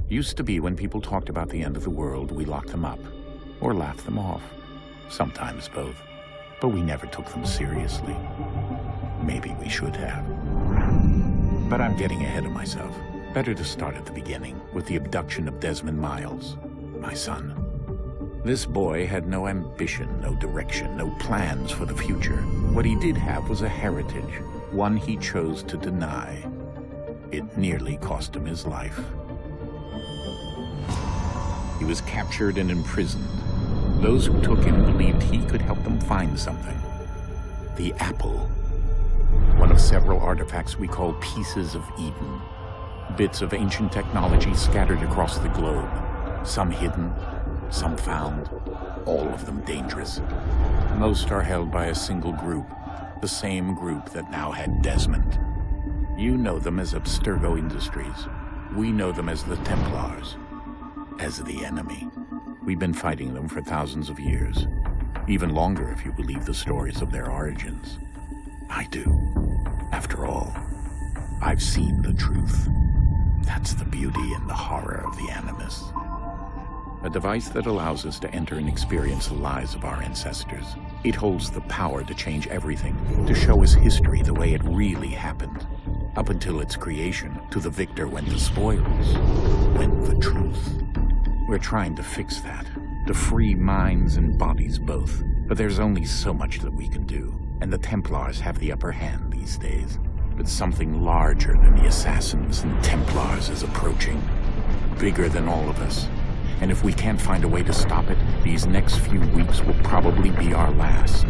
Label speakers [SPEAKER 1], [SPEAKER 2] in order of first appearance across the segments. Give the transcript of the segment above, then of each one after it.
[SPEAKER 1] Used to be when people talked about the end of the world, we locked them up. Or laughed them off. Sometimes both. But we never took them seriously. Maybe we should have. But I'm getting ahead of myself. Better to start at the beginning, with the abduction of Desmond Miles, my son. This boy had no ambition, no direction, no plans for the future. What he did have was a heritage, one he chose to deny. It nearly cost him his life. He was captured and imprisoned. Those who took him believed he could help them find something. The apple. One of several artifacts we call pieces of Eden. Bits of ancient technology scattered across the globe. Some hidden, some found, all of them dangerous. Most are held by a single group, the same group that now had Desmond. You know them as Abstergo Industries. We know them as the Templars, as the enemy. We've been fighting them for thousands of years, even longer if you believe the stories of their origins. I do. After all, I've seen the truth. That's the beauty and the horror of the Animus. A device that allows us to enter and experience the lives of our ancestors. It holds the power to change everything, to show us history the way it really happened. Up until its creation, to the victor went the spoils, went the truth. We're trying to fix that, to free minds and bodies both. But there's only so much that we can do, and the Templars have the upper hand these days. But something larger than the Assassins and Templars is approaching, bigger than all of us. And if we can't find a way to stop it, these next few weeks will probably be our last.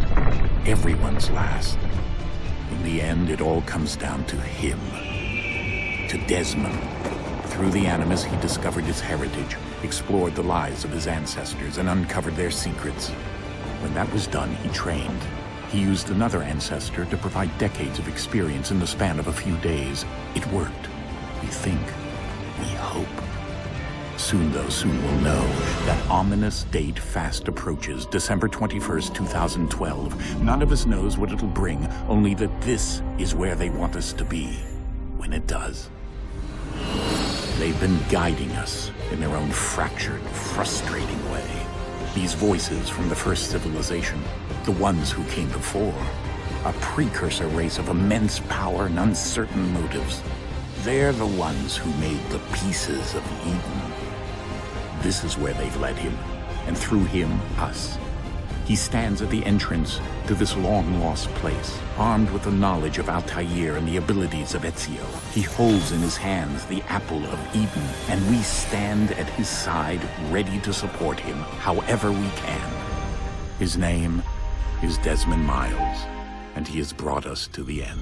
[SPEAKER 1] Everyone's last. In the end, it all comes down to him. To Desmond. Through the Animus, he discovered his heritage, explored the lives of his ancestors, and uncovered their secrets. When that was done, he trained. He used another ancestor to provide decades of experience in the span of a few days. It worked. We think. We hope. Soon, though, soon we'll know. That ominous date fast approaches, December 21st, 2012. None of us knows what it'll bring, only that this is where they want us to be, when it does. They've been guiding us in their own fractured, frustrating way. These voices from the first civilization, the ones who came before, a precursor race of immense power and uncertain motives. They're the ones who made the pieces of Eden. This is where they've led him, and through him, us. He stands at the entrance to this long-lost place, armed with the knowledge of Altair and the abilities of Ezio. He holds in his hands the apple of Eden, and we stand at his side, ready to support him however we can. His name is Desmond Miles, and he has brought us to the end.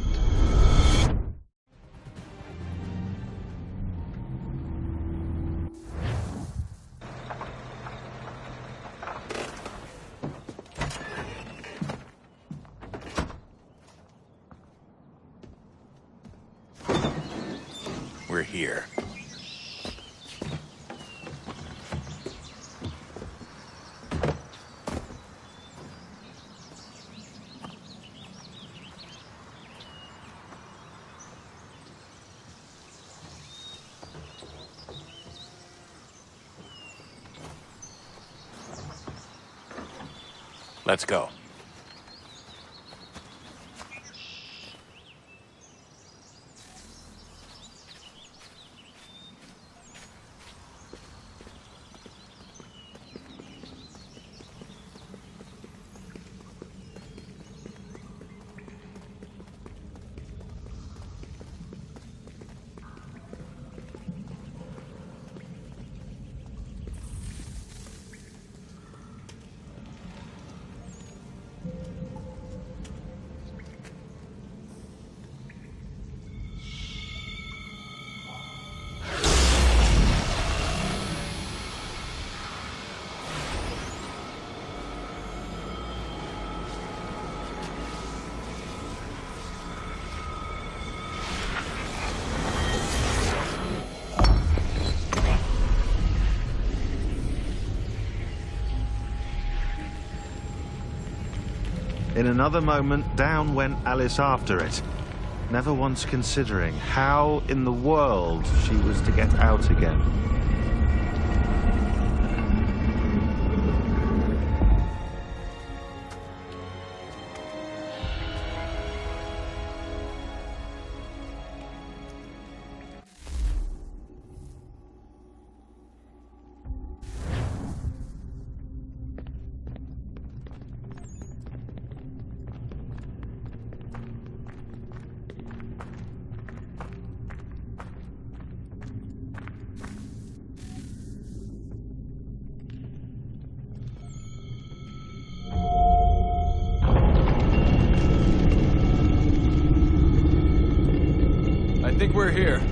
[SPEAKER 1] We're here. Let's go.
[SPEAKER 2] In another moment, down went Alice after it, never once considering how in the world she was to get out again.
[SPEAKER 3] we're here.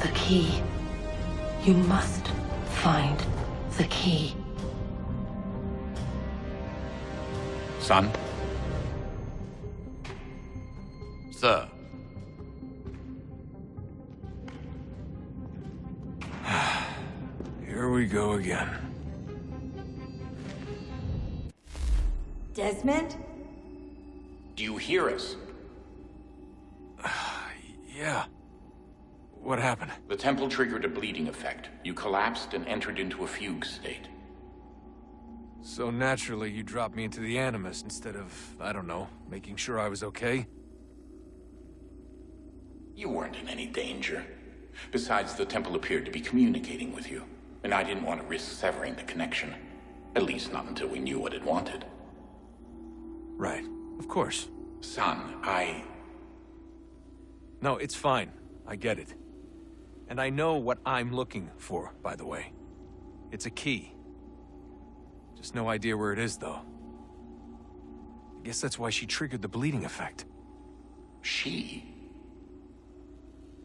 [SPEAKER 4] The key. You must find the key.
[SPEAKER 1] Son?
[SPEAKER 5] Sir.
[SPEAKER 3] Here we go again.
[SPEAKER 6] Desmond?
[SPEAKER 1] Do you hear us?
[SPEAKER 3] Yeah. What happened?
[SPEAKER 1] The temple triggered a bleeding effect. You collapsed and entered into a fugue state.
[SPEAKER 3] So naturally, you dropped me into the Animus instead of, I don't know, making sure I was okay?
[SPEAKER 1] You weren't in any danger. Besides, the temple appeared to be communicating with you, and I didn't want to risk severing the connection. At least not until we knew what it wanted.
[SPEAKER 3] Right. Of course.
[SPEAKER 1] Son,
[SPEAKER 3] No, it's fine. I get it. And I know what I'm looking for, by the way. It's a key. Just no idea where it is, though. I guess that's why she triggered the bleeding effect.
[SPEAKER 1] She?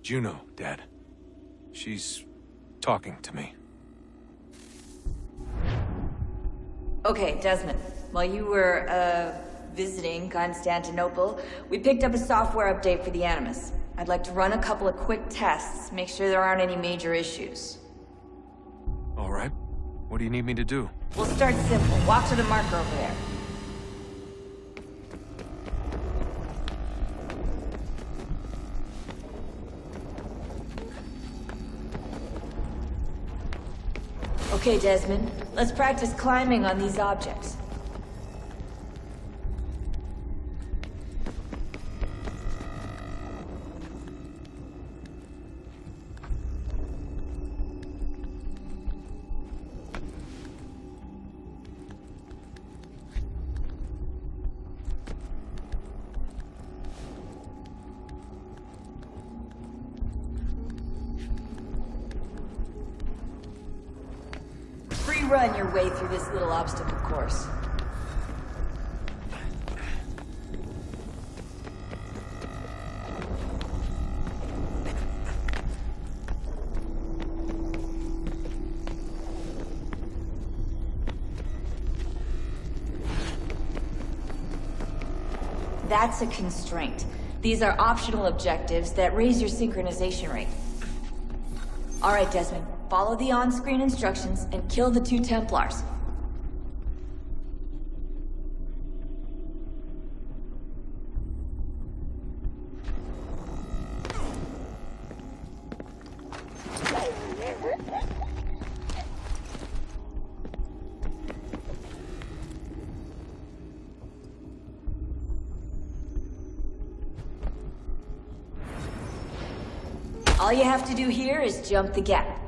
[SPEAKER 3] Juno, Dad. She's talking to me.
[SPEAKER 6] Okay, Desmond. While you were, visiting Constantinople, we picked up a software update for the Animus. I'd like to run a couple of quick tests, make sure there aren't any major issues.
[SPEAKER 3] All right. What do you need me to do?
[SPEAKER 6] We'll start simple. Walk to the marker over there. Okay, Desmond. Let's practice climbing on these objects. Run your way through this little obstacle course. That's a constraint. These are optional objectives that raise your synchronization rate. All right, Desmond. Follow the on-screen instructions and kill the 2 Templars. All you have to do here is jump the gap.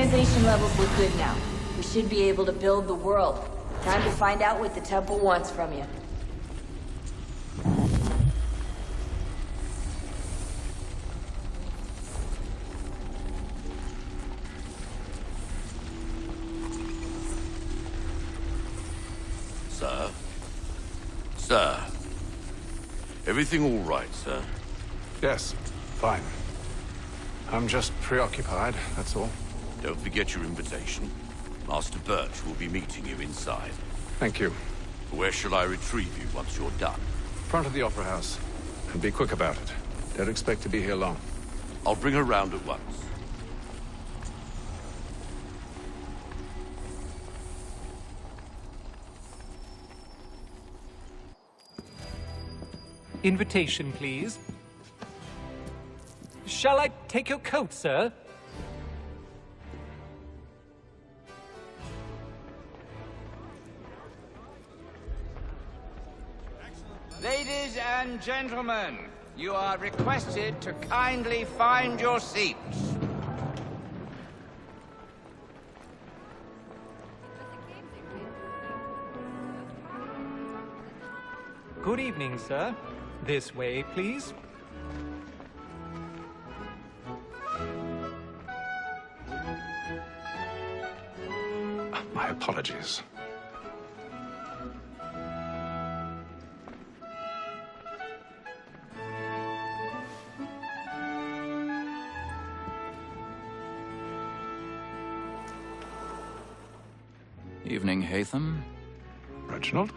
[SPEAKER 6] Organization levels look good now. We should be able to build the world. Time to find out what the Temple wants from you.
[SPEAKER 5] Sir? Sir? Everything all right, sir?
[SPEAKER 7] Yes, fine. I'm just preoccupied, that's all.
[SPEAKER 5] Don't forget your invitation. Master Birch will be meeting you inside.
[SPEAKER 7] Thank you.
[SPEAKER 5] Where shall I retrieve you once you're done?
[SPEAKER 7] Front of the Opera House. And be quick about it. Don't expect to be here long.
[SPEAKER 5] I'll bring her round at once.
[SPEAKER 8] Invitation, please. Shall I take your coat, sir?
[SPEAKER 9] Ladies and gentlemen, you are requested to kindly find your seats.
[SPEAKER 8] Good evening, sir. This way, please.
[SPEAKER 7] My apologies.
[SPEAKER 10] Evening, Hatham.
[SPEAKER 7] Reginald?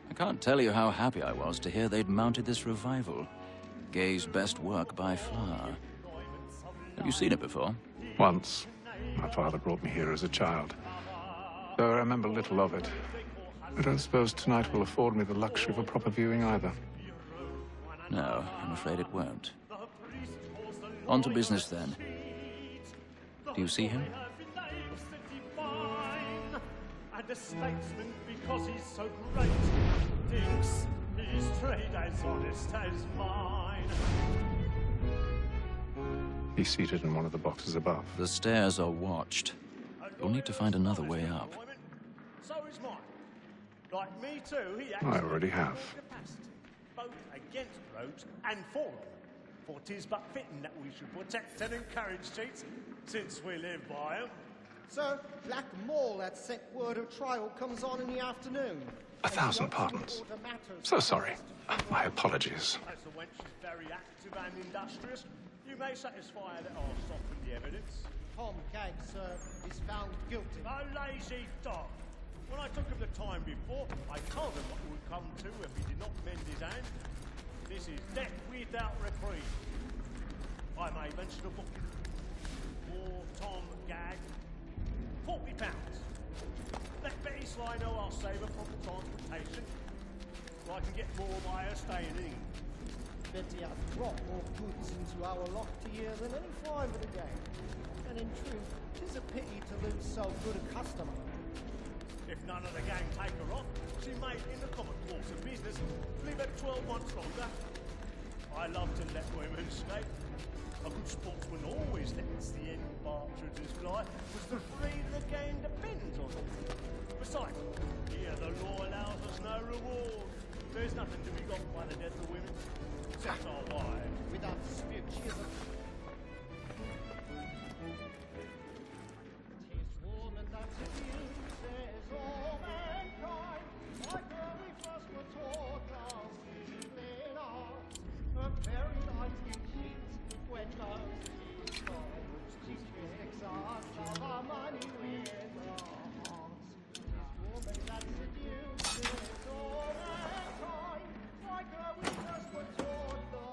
[SPEAKER 10] I can't tell you how happy I was to hear they'd mounted this revival. Gay's best work by far. Have you seen it before?
[SPEAKER 7] Once. My father brought me here as a child. Though I remember little of it. I don't suppose tonight will afford me the luxury of a proper viewing either.
[SPEAKER 10] No, I'm afraid it won't. On to business, then. Do you see him?
[SPEAKER 11] And a statesman because he's so great. Thinks his trade as honest as mine.
[SPEAKER 7] He's seated in one of the boxes above.
[SPEAKER 10] The stairs are watched. You'll need to find another way up.
[SPEAKER 11] So is mine. Like me too, he
[SPEAKER 7] I already have.
[SPEAKER 11] capacity, both against rogues and for them. For 'tis but fitting that we should protect and encourage cheats, since we live by 'em.
[SPEAKER 12] Sir, Black Mall that sent word of trial comes on in the afternoon.
[SPEAKER 7] 1,000 pardons. So sorry. My apologies.
[SPEAKER 11] As the wench is very active and industrious, you may satisfy that I'll soften the evidence.
[SPEAKER 12] Tom Gag, sir, is found guilty.
[SPEAKER 11] A lazy dog. When I took him the time before, I told him what would come to if he did not mend his hand. This is death without reprieve. I may mention a booking. For Tom Gag, £40. Let Betty Sly know I'll save her from the transportation, so I can get more by her staying in.
[SPEAKER 12] Betty has brought more goods into our loft here than any five of the gang. And in truth, 'tis a pity to lose so good a customer.
[SPEAKER 11] If none of the gang take her off, she may, in the common course of business, live at 12 months longer. I love to let women escape. A good sportsman always lets the end partridges fly, because the freedom of the game depends on it. Besides, here the law allows us no reward. There's nothing to be got by the death of women, except our wives.
[SPEAKER 12] Without dispute, she is a... Tis woman that seduces all mankind, like her we first were taught our stealing arts. Her very life we cheat when most she calls. She tricks us of our money with her hearts. Tis woman that seduces all mankind, like her we first were taught the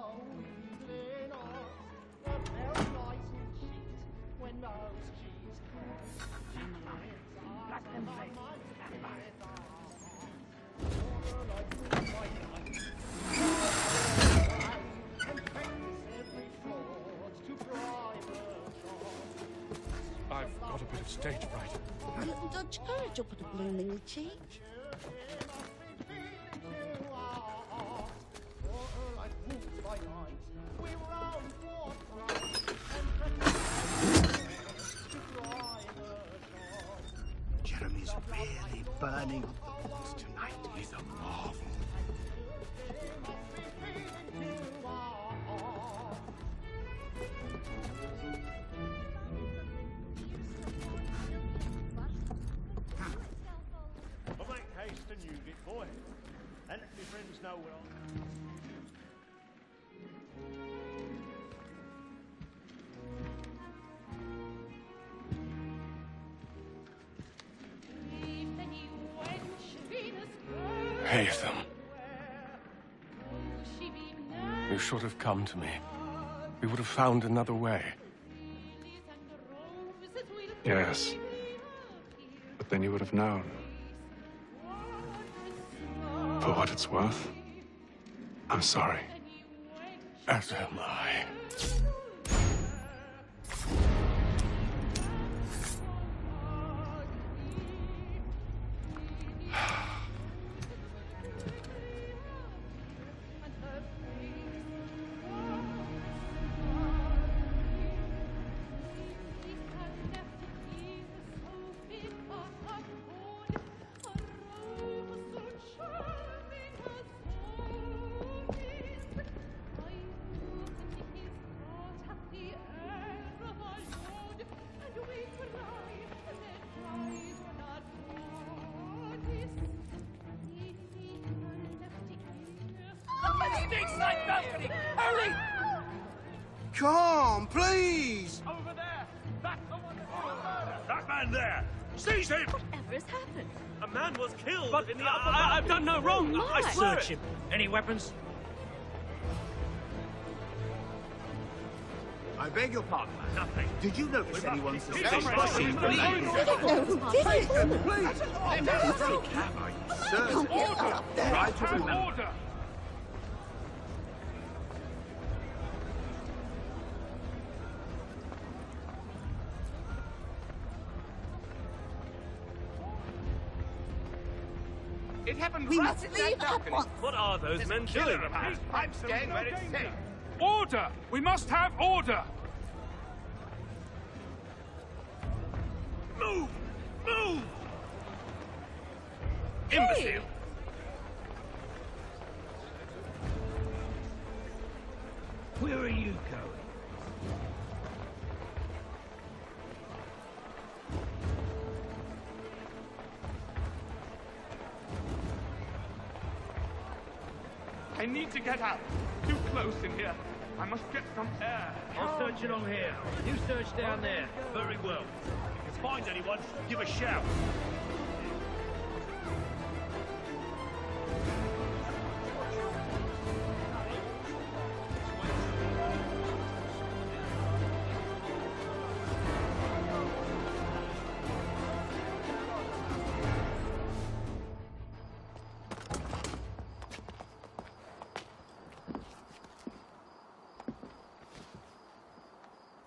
[SPEAKER 12] wheedling arts. Her very life we cheat when most she's called. She tricks us of our money with her hearts. Water like moonlight night.
[SPEAKER 7] I've got a bit of stage fright.
[SPEAKER 13] Little Dodge courage up at a blooming cheek.
[SPEAKER 11] planning.
[SPEAKER 5] Tonight is a marvel.
[SPEAKER 11] But make haste and use it, boy. And if your friends know where I'm...
[SPEAKER 14] Haytham. You should have come to me. We would have found another way.
[SPEAKER 7] Yes. But then you would have known. For what it's worth, I'm sorry.
[SPEAKER 14] As am I.
[SPEAKER 9] Hurry!
[SPEAKER 11] Come, please!
[SPEAKER 9] Over there! That's the one
[SPEAKER 11] That man there! Seize him!
[SPEAKER 13] Whatever has happened?
[SPEAKER 11] A man was killed
[SPEAKER 9] But
[SPEAKER 11] in the upper
[SPEAKER 9] I've done no wrong.
[SPEAKER 13] Oh,
[SPEAKER 9] I
[SPEAKER 13] my.
[SPEAKER 9] swear
[SPEAKER 11] Search
[SPEAKER 9] it.
[SPEAKER 11] him. Any weapons?
[SPEAKER 9] I beg your pardon.
[SPEAKER 11] Nothing.
[SPEAKER 9] Did you notice anyone
[SPEAKER 11] It's
[SPEAKER 9] suspicious?
[SPEAKER 11] impossible.
[SPEAKER 13] I don't know who did it.
[SPEAKER 9] Sir,
[SPEAKER 13] Order!
[SPEAKER 9] try to remember. It happened
[SPEAKER 13] We
[SPEAKER 9] right
[SPEAKER 13] must
[SPEAKER 9] in
[SPEAKER 13] leave
[SPEAKER 9] that
[SPEAKER 13] at
[SPEAKER 9] balcony.
[SPEAKER 13] once.
[SPEAKER 11] What are those men doing?
[SPEAKER 9] I'm staying where it's safe.
[SPEAKER 14] Order! We must have order!
[SPEAKER 11] Move! Move! Imbecile! Where are you going?
[SPEAKER 14] I need to get out. Too close in here. I must get some air.
[SPEAKER 11] I'll search along here. You search down there. Very well. If you find anyone, give a shout.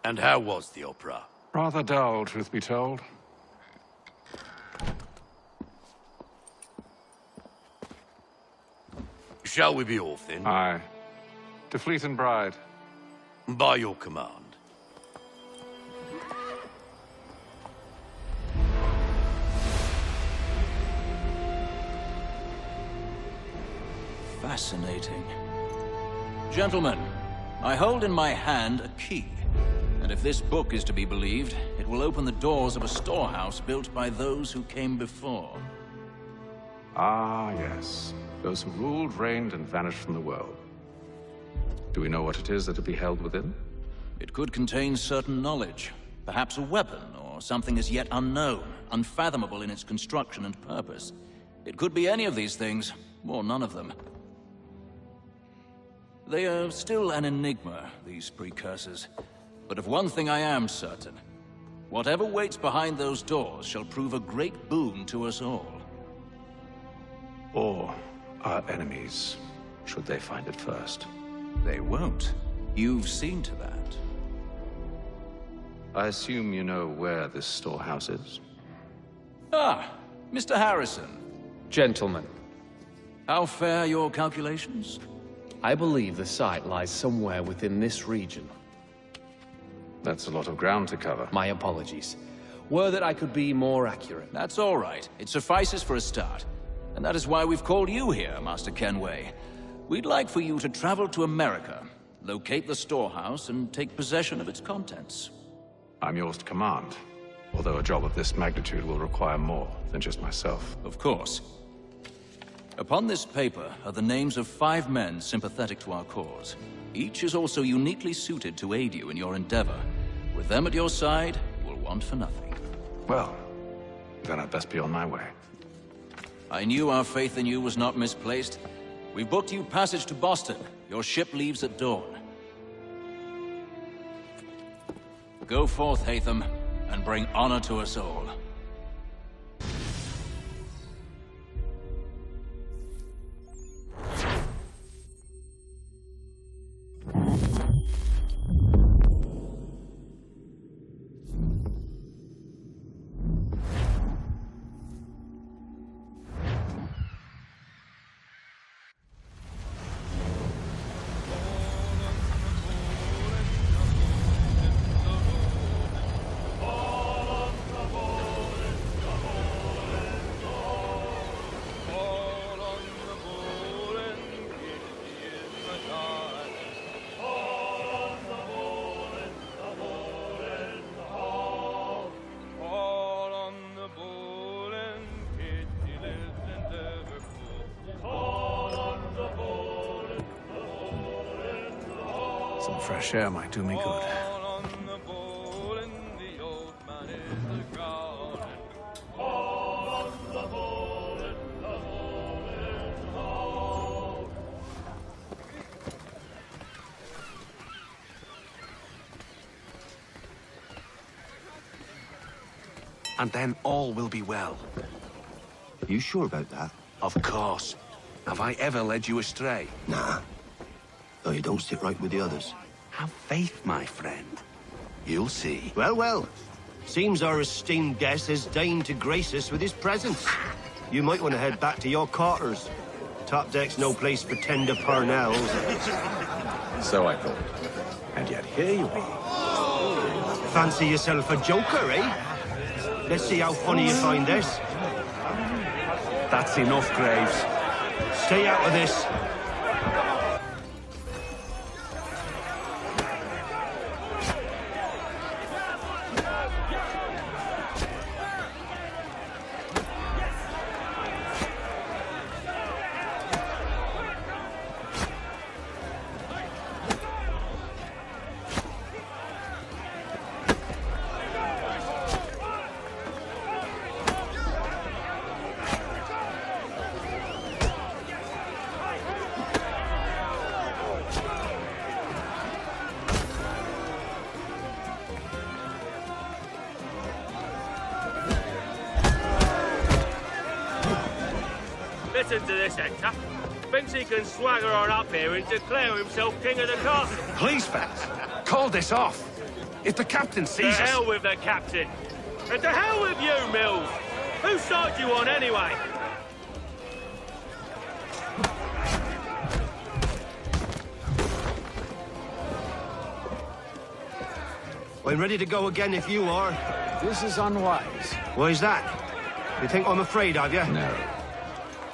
[SPEAKER 5] And how was the opera?
[SPEAKER 7] Rather dull, truth be told.
[SPEAKER 5] Shall we be off then?
[SPEAKER 7] Aye. To Fleet and Bride.
[SPEAKER 5] By your command.
[SPEAKER 10] Fascinating. Gentlemen, I hold in my hand a key. And if this book is to be believed, it will open the doors of a storehouse built by those who came before.
[SPEAKER 7] Ah, yes. Those who ruled, reigned, and vanished from the world. Do we know what it is that will be held within?
[SPEAKER 10] It could contain certain knowledge. Perhaps a weapon, or something as yet unknown, unfathomable in its construction and purpose. It could be any of these things, or none of them. They are still an enigma, these precursors. But of one thing I am certain. Whatever waits behind those doors shall prove a great boon to us all.
[SPEAKER 7] Or our enemies, should they find it first.
[SPEAKER 10] They won't. You've seen to that.
[SPEAKER 7] I assume you know where this storehouse is?
[SPEAKER 10] Ah, Mr. Harrison.
[SPEAKER 15] Gentlemen,
[SPEAKER 10] How fare your calculations?
[SPEAKER 15] I believe the site lies somewhere within this region.
[SPEAKER 7] That's a lot of ground to cover.
[SPEAKER 15] My apologies. Were that I could be more accurate.
[SPEAKER 10] That's all right. It suffices for a start. And that is why we've called you here, Master Kenway. We'd like for you to travel to America, locate the storehouse, and take possession of its contents.
[SPEAKER 7] I'm yours to command, although a job of this magnitude will require more than just myself.
[SPEAKER 10] Of course. Upon this paper are the names of 5 men sympathetic to our cause. Each is also uniquely suited to aid you in your endeavor. With them at your side, you will want for nothing.
[SPEAKER 7] Well, then I'd best be on my way.
[SPEAKER 10] I knew our faith in you was not misplaced. We booked you passage to Boston. Your ship leaves at dawn. Go forth, Hatham, and bring honor to us all.
[SPEAKER 7] Some fresh air might do me good.
[SPEAKER 16] And then all will be well.
[SPEAKER 17] You sure about that?
[SPEAKER 16] Of course. Have I ever led you astray?
[SPEAKER 17] Nah. Though you don't sit right with the others.
[SPEAKER 16] Have faith, my friend. You'll see.
[SPEAKER 17] Well, well. Seems our esteemed guest has deigned to grace us with his presence. You might want to head back to your quarters. Top deck's no place for tender parnells.
[SPEAKER 7] So I thought. And yet here you are.
[SPEAKER 17] Fancy yourself a joker, eh? Let's see how funny you find this.
[SPEAKER 16] That's enough, Graves.
[SPEAKER 17] Stay out of this.
[SPEAKER 11] Listen to this, Hector. Thinks he can swagger on up here and declare himself king of the castle.
[SPEAKER 16] Please, fellas, call this off. If the captain sees
[SPEAKER 11] To
[SPEAKER 16] us...
[SPEAKER 11] hell with the captain. And to hell with you, Mills. Whose side you on, anyway?
[SPEAKER 17] I'm ready to go again if you are.
[SPEAKER 7] This is unwise.
[SPEAKER 17] Why's that? You think I'm afraid of you?
[SPEAKER 7] No.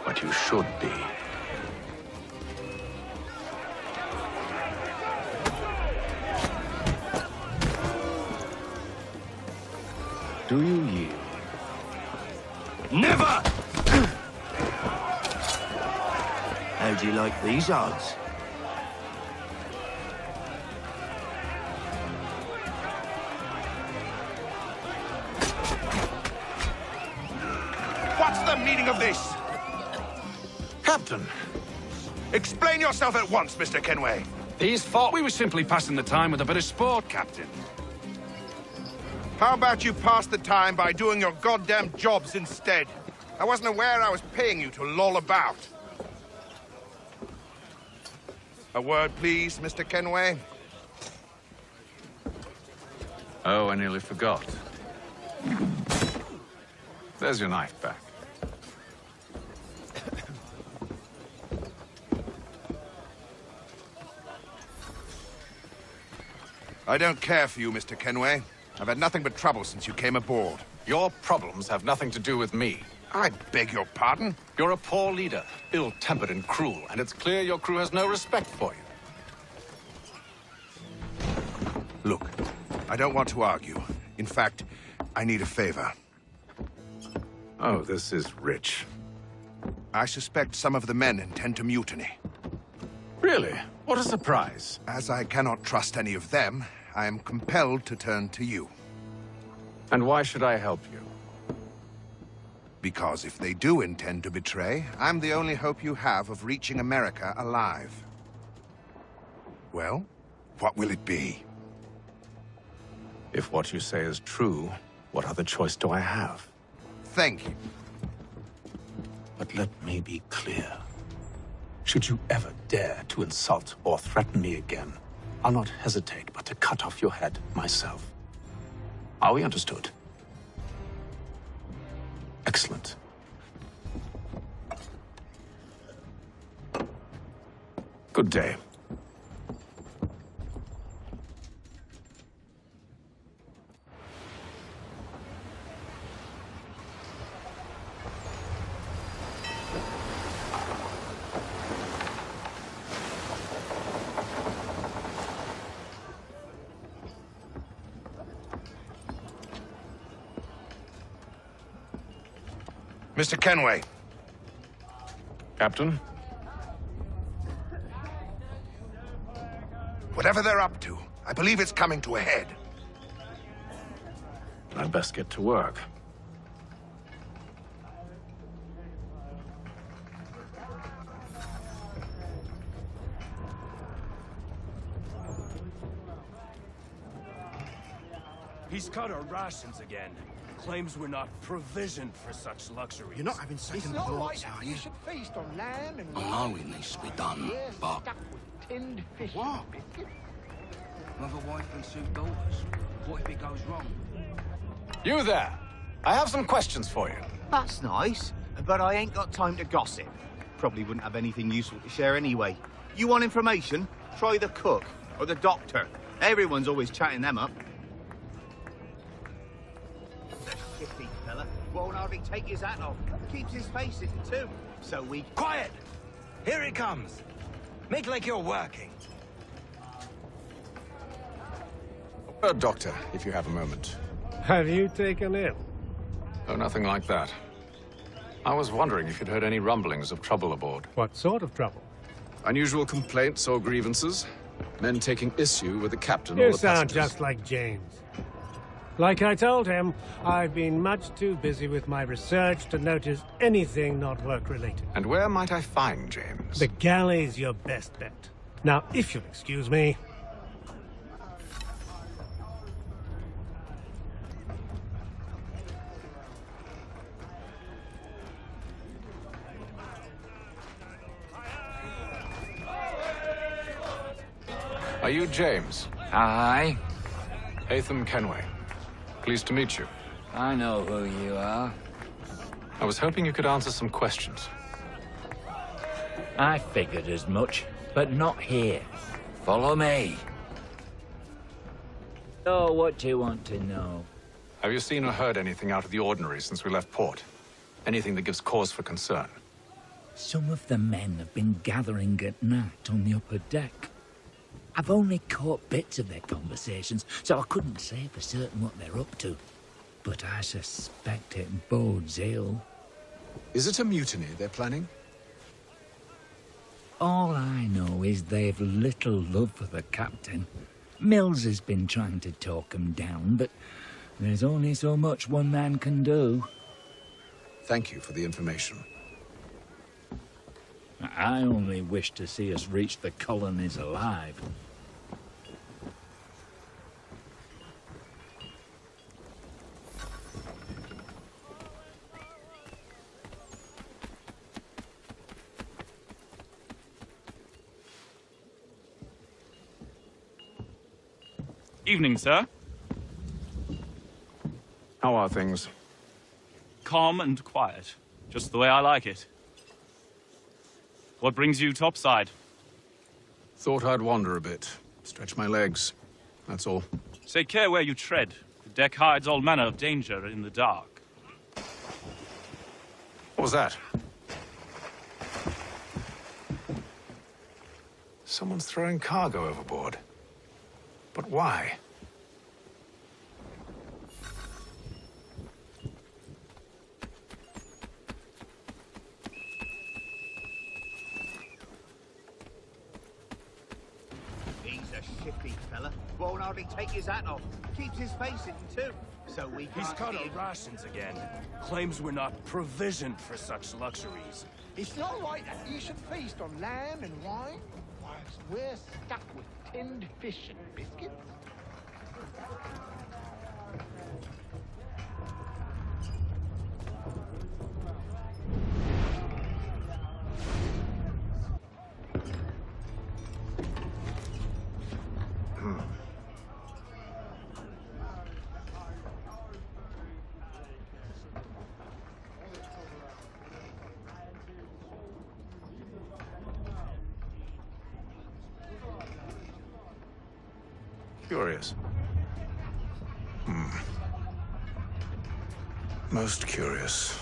[SPEAKER 7] But you should be. Do you yield?
[SPEAKER 17] Never! How do you like these odds?
[SPEAKER 18] What's the meaning of this?
[SPEAKER 16] Captain!
[SPEAKER 18] Explain yourself at once, Mr. Kenway.
[SPEAKER 16] These thought we were simply passing the time with a bit of sport, Captain.
[SPEAKER 18] How about you pass the time by doing your goddamn jobs instead? I wasn't aware I was paying you to loll about. A word, please, Mr. Kenway.
[SPEAKER 7] Oh, I nearly forgot. There's your knife back.
[SPEAKER 18] I don't care for you, Mr. Kenway. I've had nothing but trouble since you came aboard.
[SPEAKER 16] Your problems have nothing to do with me.
[SPEAKER 18] I beg your pardon?
[SPEAKER 16] You're a poor leader, ill-tempered and cruel, and it's clear your crew has no respect for you.
[SPEAKER 18] Look, I don't want to argue. In fact, I need a favor.
[SPEAKER 7] Oh, this is rich.
[SPEAKER 18] I suspect some of the men intend to mutiny.
[SPEAKER 7] Really? What a surprise.
[SPEAKER 18] As I cannot trust any of them, I am compelled to turn to you.
[SPEAKER 7] And why should I help you?
[SPEAKER 18] Because if they do intend to betray, I'm the only hope you have of reaching America alive. Well, what will it be?
[SPEAKER 7] If what you say is true, what other choice do I have?
[SPEAKER 18] Thank you.
[SPEAKER 7] But let me be clear. Should you ever dare to insult or threaten me again, I'll not hesitate but to cut off your head myself. Are we understood? Excellent. Good day.
[SPEAKER 18] Mr. Kenway.
[SPEAKER 7] Captain?
[SPEAKER 18] Whatever they're up to, I believe it's coming to a head.
[SPEAKER 7] I'd best get to work.
[SPEAKER 11] He's cut our rations again. Claims we're not provisioned for such luxuries.
[SPEAKER 17] You're not having second
[SPEAKER 12] It's not
[SPEAKER 17] thoughts,
[SPEAKER 12] like
[SPEAKER 17] are
[SPEAKER 12] that.
[SPEAKER 17] you?
[SPEAKER 12] You should feast on lamb and
[SPEAKER 5] I know it needs to be done,
[SPEAKER 12] yes,
[SPEAKER 5] but
[SPEAKER 12] stuck with tinned fish.
[SPEAKER 17] What?
[SPEAKER 12] and biscuits.
[SPEAKER 5] mother, wife, and 2 daughters. What if it goes wrong?
[SPEAKER 16] You there! I have some questions for you.
[SPEAKER 19] That's nice, but I ain't got time to gossip. Probably wouldn't have anything useful to share anyway. You want information? Try the cook or the doctor. Everyone's always chatting them up. The shifty fella won't hardly take his hat off. Keeps his face in too. So we...
[SPEAKER 9] Quiet! Here it comes. Make like you're working.
[SPEAKER 7] Doctor, if you have a moment.
[SPEAKER 11] Have you taken ill?
[SPEAKER 7] Oh, nothing like that. I was wondering if you'd heard any rumblings of trouble aboard.
[SPEAKER 11] What sort of trouble?
[SPEAKER 7] Unusual complaints or grievances? Men taking issue with the captain
[SPEAKER 11] You
[SPEAKER 7] or the
[SPEAKER 11] sound
[SPEAKER 7] passengers?
[SPEAKER 11] just like James. Like I told him, I've been much too busy with my research to notice anything not work-related.
[SPEAKER 7] And where might I find James?
[SPEAKER 11] The galley's your best bet. Now, if you'll excuse me...
[SPEAKER 7] Are you James?
[SPEAKER 20] Aye.
[SPEAKER 7] Hatham Kenway. Pleased to meet you.
[SPEAKER 20] I know who you are.
[SPEAKER 7] I was hoping you could answer some questions.
[SPEAKER 20] I figured as much, but not here. Follow me. So, what do you want to know?
[SPEAKER 7] Have you seen or heard anything out of the ordinary since we left port? Anything that gives cause for concern?
[SPEAKER 20] Some of the men have been gathering at night on the upper deck. I've only caught bits of their conversations, so I couldn't say for certain what they're up to. But I suspect it bodes ill.
[SPEAKER 7] Is it a mutiny they're planning?
[SPEAKER 20] All I know is they've little love for the captain. Mills has been trying to talk 'em down, but there's only so much one man can do.
[SPEAKER 7] Thank you for the information.
[SPEAKER 20] I only wish to see us reach the colonies alive.
[SPEAKER 14] Evening, sir.
[SPEAKER 7] How are things?
[SPEAKER 14] Calm and quiet. Just the way I like it. What brings you topside?
[SPEAKER 7] Thought I'd wander a bit. Stretch my legs. That's all.
[SPEAKER 14] Take care where you tread. The deck hides all manner of danger in the dark.
[SPEAKER 16] What was that? Someone's throwing cargo overboard. But why?
[SPEAKER 19] He's a shifty fella. Won't hardly take his hat off. Keeps his face in too. So we can't
[SPEAKER 21] He's cut
[SPEAKER 19] see
[SPEAKER 21] our
[SPEAKER 19] him.
[SPEAKER 21] rations again. Claims we're not provisioned for such luxuries.
[SPEAKER 22] It's not right that you should feast on lamb and wine, whilst we're stuck with tinned fish and biscuits.
[SPEAKER 16] Curious. Most curious.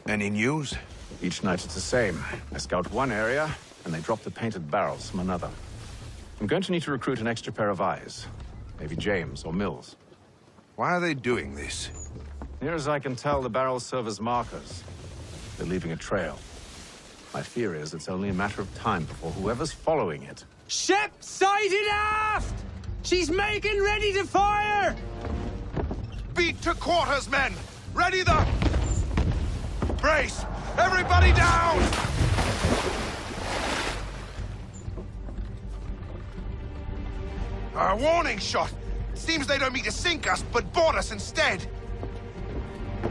[SPEAKER 18] Any news?
[SPEAKER 16] Each night it's the same. I scout one area, and they drop the painted barrels from another. I'm going to need to recruit an extra pair of eyes. Maybe James or Mills.
[SPEAKER 18] Why are they doing this?
[SPEAKER 16] Near as I can tell, the barrels serve as markers. They're leaving a trail. My fear is it's only a matter of time before whoever's following it...
[SPEAKER 23] Ship sighted aft! She's making ready to fire!
[SPEAKER 18] Beat to quarters, men! Ready the... Brace! Everybody down! A warning shot! Seems they don't mean to sink us, but board us instead!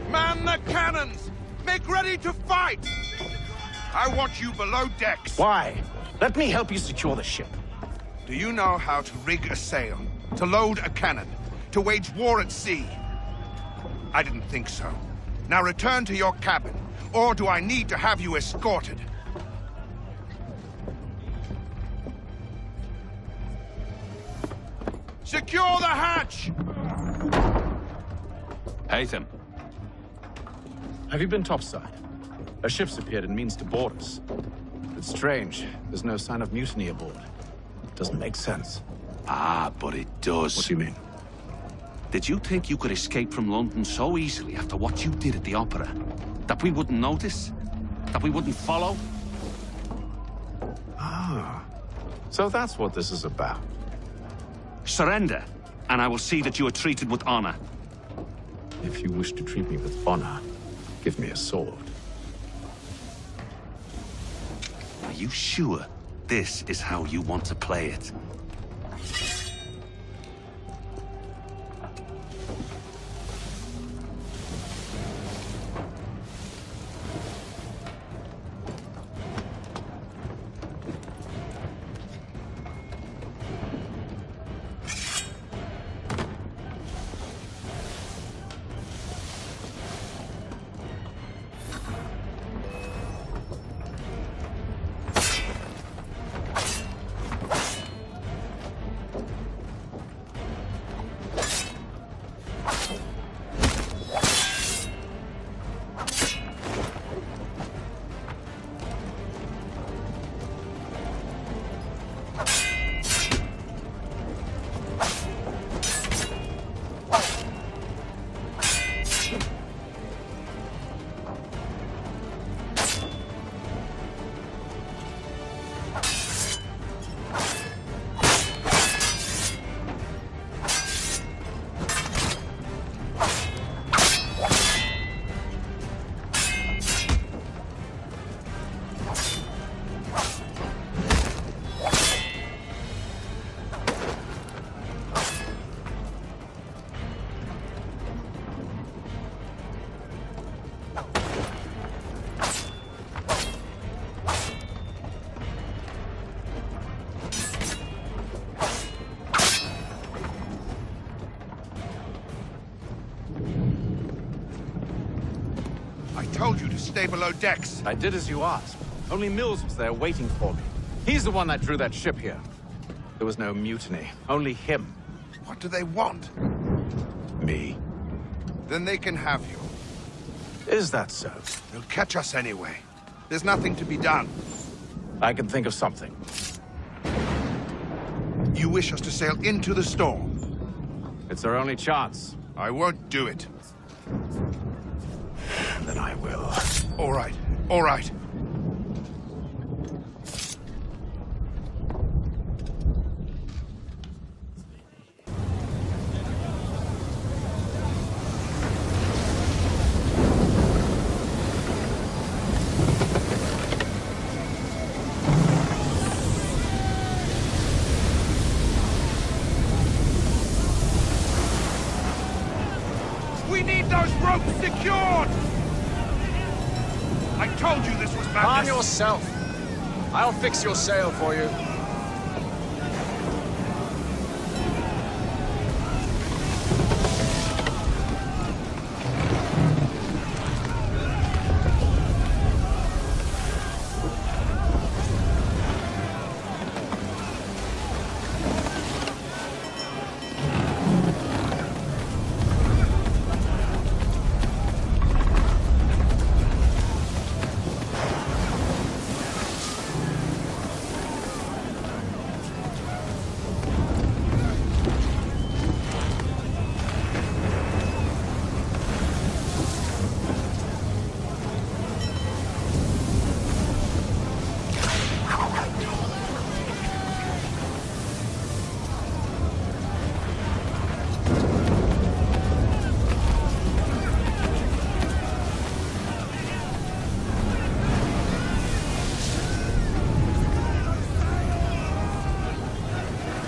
[SPEAKER 18] Man the cannons! Make ready to fight! I want you below decks.
[SPEAKER 16] Why? Let me help you secure the ship.
[SPEAKER 18] Do you know how to rig a sail? To load a cannon? To wage war at sea? I didn't think so. Now return to your cabin, or do I need to have you escorted? Secure the hatch!
[SPEAKER 16] Haytham. Have you been topside? A ship's appeared and means to board us. It's strange. There's no sign of mutiny aboard. Doesn't make sense.
[SPEAKER 5] Ah, but it does.
[SPEAKER 16] What do you mean?
[SPEAKER 5] Did you think you could escape from London so easily after what you did at the opera? That we wouldn't notice? That we wouldn't follow?
[SPEAKER 16] Ah. So that's what this is about.
[SPEAKER 5] Surrender, and I will see that you are treated with honor.
[SPEAKER 16] If you wish to treat me with honor, give me a sword.
[SPEAKER 5] Are you sure this is how you want to play it?
[SPEAKER 18] stay below decks.
[SPEAKER 16] I did as you asked. Only Mills was there waiting for me. He's the one that drew that ship here. There was no mutiny, only him.
[SPEAKER 18] What do they want?
[SPEAKER 16] Me.
[SPEAKER 18] Then they can have you.
[SPEAKER 16] Is that so?
[SPEAKER 18] They'll catch us anyway. There's nothing to be done.
[SPEAKER 16] I can think of something.
[SPEAKER 18] You wish us to sail into the storm?
[SPEAKER 16] It's our only chance.
[SPEAKER 18] I won't do it.
[SPEAKER 16] Then I will.
[SPEAKER 18] All right, all right. We need those ropes secured! I told you this was madness!
[SPEAKER 3] Calm yourself. I'll fix your sail for you.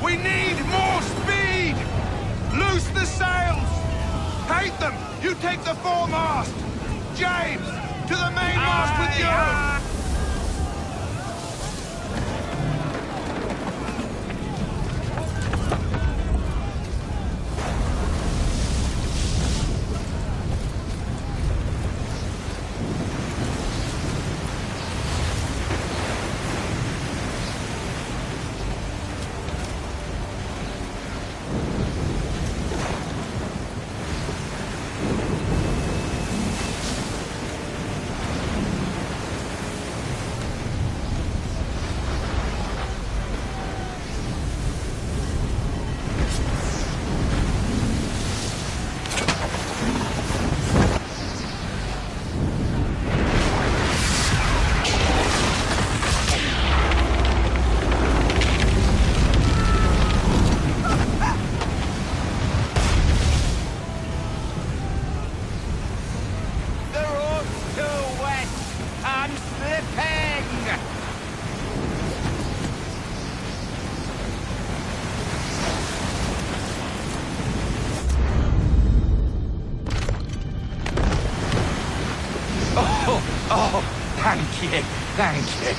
[SPEAKER 18] We need more speed! Loose the sails! Paint them! You take the foremast! James, to the mainmast with you! Oh, thank you, thank you.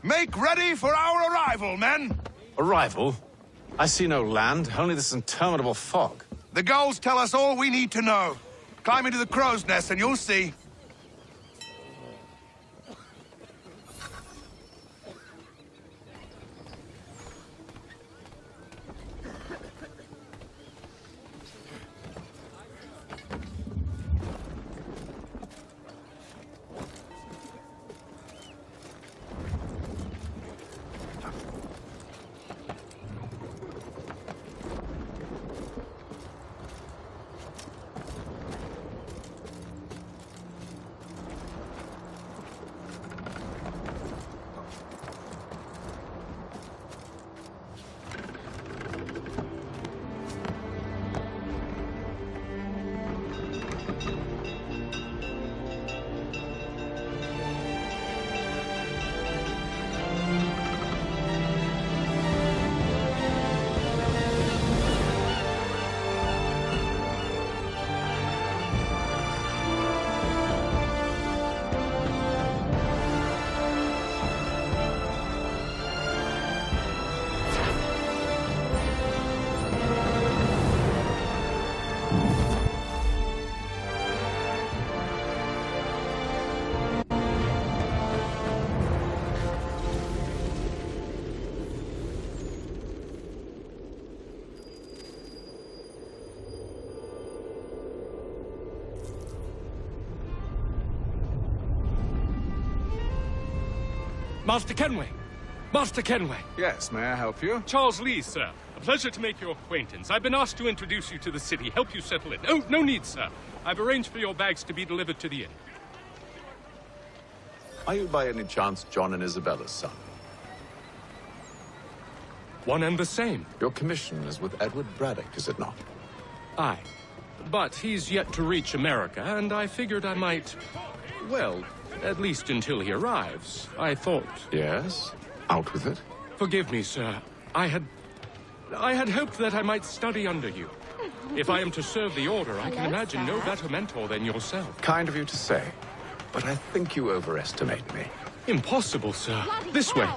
[SPEAKER 18] Make ready for our arrival, men!
[SPEAKER 16] Arrival? I see no land, only this interminable fog.
[SPEAKER 18] The gulls tell us all we need to know. Climb into the crow's nest and you'll see.
[SPEAKER 21] Master Kenway! Master Kenway!
[SPEAKER 16] Yes, may I help you?
[SPEAKER 21] Charles Lee, sir. A pleasure to make your acquaintance. I've been asked to introduce you to the city, help you settle in. Oh, no need, sir. I've arranged for your bags to be delivered to the inn.
[SPEAKER 16] Are you by any chance John and Isabella's son?
[SPEAKER 21] One and the same.
[SPEAKER 16] Your commission is with Edward Braddock, is it not?
[SPEAKER 21] Aye. But he's yet to reach America, and I figured I might... Well, at least until he arrives. I thought...
[SPEAKER 16] Yes? Out with it.
[SPEAKER 21] Forgive me, sir. I had hoped that I might study under you. If I am to serve the Order, I can imagine no better mentor than yourself.
[SPEAKER 16] Kind of you to say, but I think you overestimate me.
[SPEAKER 21] Impossible, sir. This way.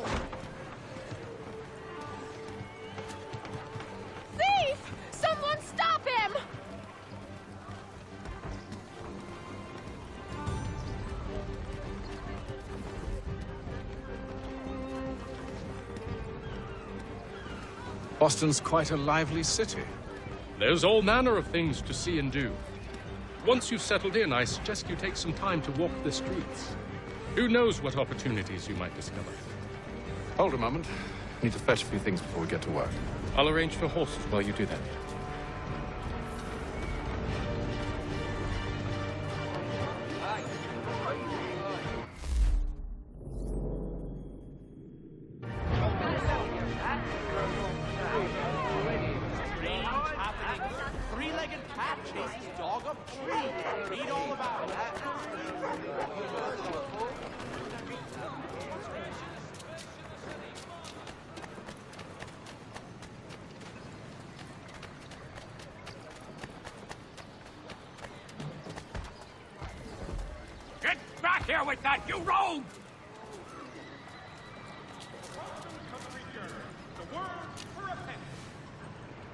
[SPEAKER 13] Thief! Someone stop him!
[SPEAKER 16] Boston's quite a lively city.
[SPEAKER 21] There's all manner of things to see and do. Once you've settled in, I suggest you take some time to walk the streets. Who knows what opportunities you might discover.
[SPEAKER 16] Hold a moment. Need to fetch a few things before we get to work.
[SPEAKER 21] I'll arrange for horses while you do that.
[SPEAKER 19] Three-legged cat chases dog up tree. Read all about that.
[SPEAKER 9] Get back here with that, you rogue!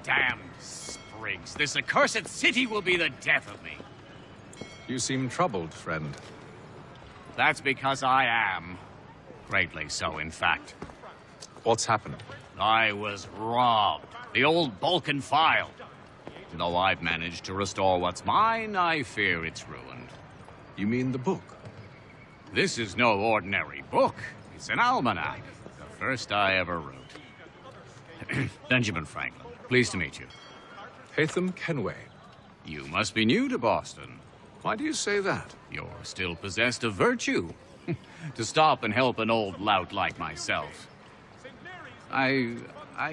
[SPEAKER 9] Damned sprigs. This accursed city will be the death of me.
[SPEAKER 16] You seem troubled, friend.
[SPEAKER 9] That's because I am. Greatly so, in fact.
[SPEAKER 16] What's happened?
[SPEAKER 9] I was robbed. The old Balkan file. Though I've managed to restore what's mine, I fear it's ruined.
[SPEAKER 16] You mean the book?
[SPEAKER 9] This is no ordinary book. It's an almanac. The first I ever wrote. Benjamin Franklin. Pleased to meet you.
[SPEAKER 16] Hatham Kenway.
[SPEAKER 9] You must be new to Boston.
[SPEAKER 16] Why do you say that?
[SPEAKER 9] You're still possessed of virtue. To stop and help an old lout like myself. I